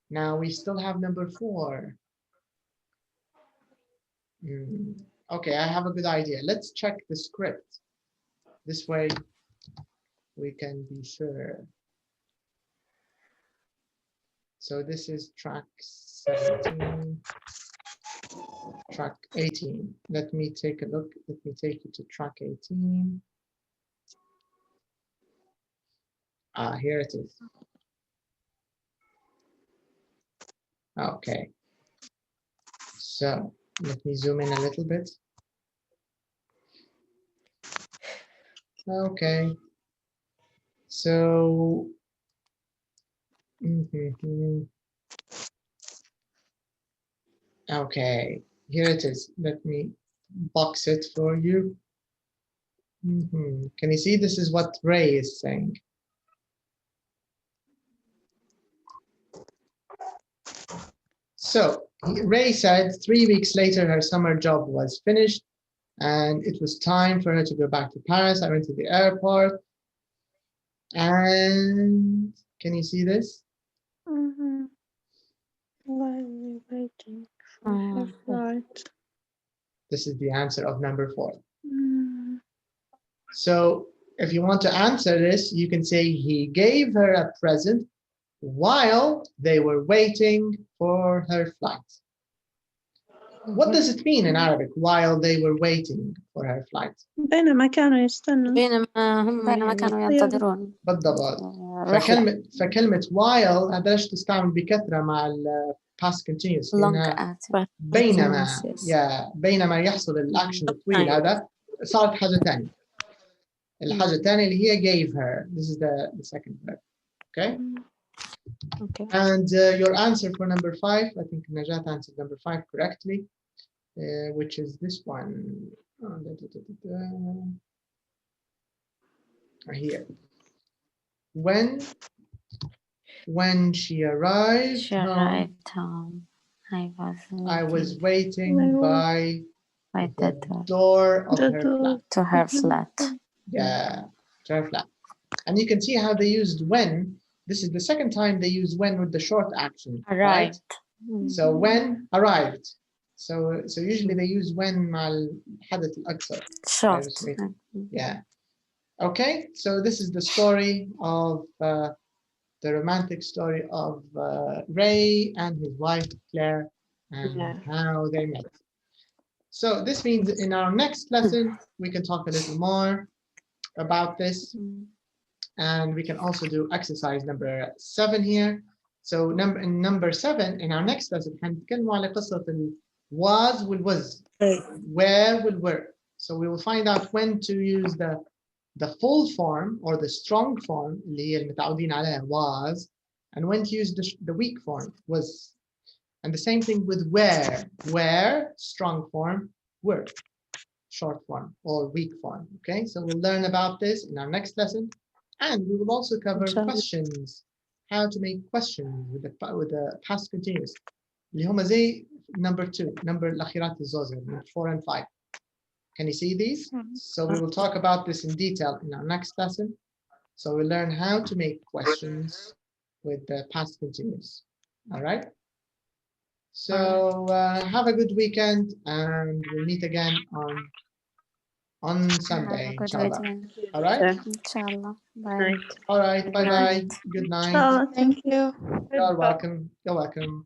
[SPEAKER 1] Now we still have number 4. Okay, I have a good idea. Let's check the script. This way we can be sure. So this is track 17, track 18. Let me take a look. Let me take you to track 18. Here it is. Okay. So let me zoom in a little bit. Okay. So okay, here it is. Let me box it for you. Can you see? This is what Ray is saying. So Ray said 3 weeks later her summer job was finished and it was time for her to go back to Paris. I went to the airport and can you see this?
[SPEAKER 5] While we're waiting for her flight.
[SPEAKER 1] This is the answer of number 4. So if you want to answer this, you can say he gave her a present while they were waiting for her flight. What does it mean in Arabic, while they were waiting for her flight?
[SPEAKER 5] بينما كانوا يستنوا.
[SPEAKER 10] بينما كانوا ينتظرون.
[SPEAKER 1] بالضبط. فكلمة while هذا ليش تستعمل بكثرة مع ال past continuous. بينما يحصل الأكشن الطويل هذا صارت حاجة ثانية. الحاجة الثانية اللي هي gave her. This is the second verb. Okay? Okay. And your answer for number 5, I think Najat answered number 5 correctly, which is this one. Here. When she arrived home, I was waiting by the door of her flat.
[SPEAKER 10] To her flat.
[SPEAKER 1] Yeah, to her flat. And you can see how they used when. This is the second time they use when with the short action.
[SPEAKER 10] Arrived.
[SPEAKER 1] Right? So when arrived. So usually they use when مع الحدث الأكثر.
[SPEAKER 10] Short.
[SPEAKER 1] Yeah. Okay. So this is the story of the romantic story of Ray and his wife Claire and how they met. So this means in our next lesson we can talk a little more about this. And we can also do exercise number 7 here. So number 7 in our next lesson هنتكلم على قصة was والwas, where will were. So we will find out when to use the full form or the strong form اللي هي المتعودين عليها was, and when to use the weak form was. And the same thing with where strong form, were short form or weak form. Okay, so we'll learn about this in our next lesson. And we will also cover questions, how to make questions with the past continuous. اللي هم زي number 2, number الأخيرات الزوجة, 4 and 5. Can you see these? So we will talk about this in detail in our next lesson. So we'll learn how to make questions with the past continuous. All right. So have a good weekend, and we'll meet again on Sunday, inshallah. All right?
[SPEAKER 10] Inshallah. Bye.
[SPEAKER 1] All right. Bye-bye. Good night.
[SPEAKER 5] Thank you.
[SPEAKER 1] You're welcome. You're welcome.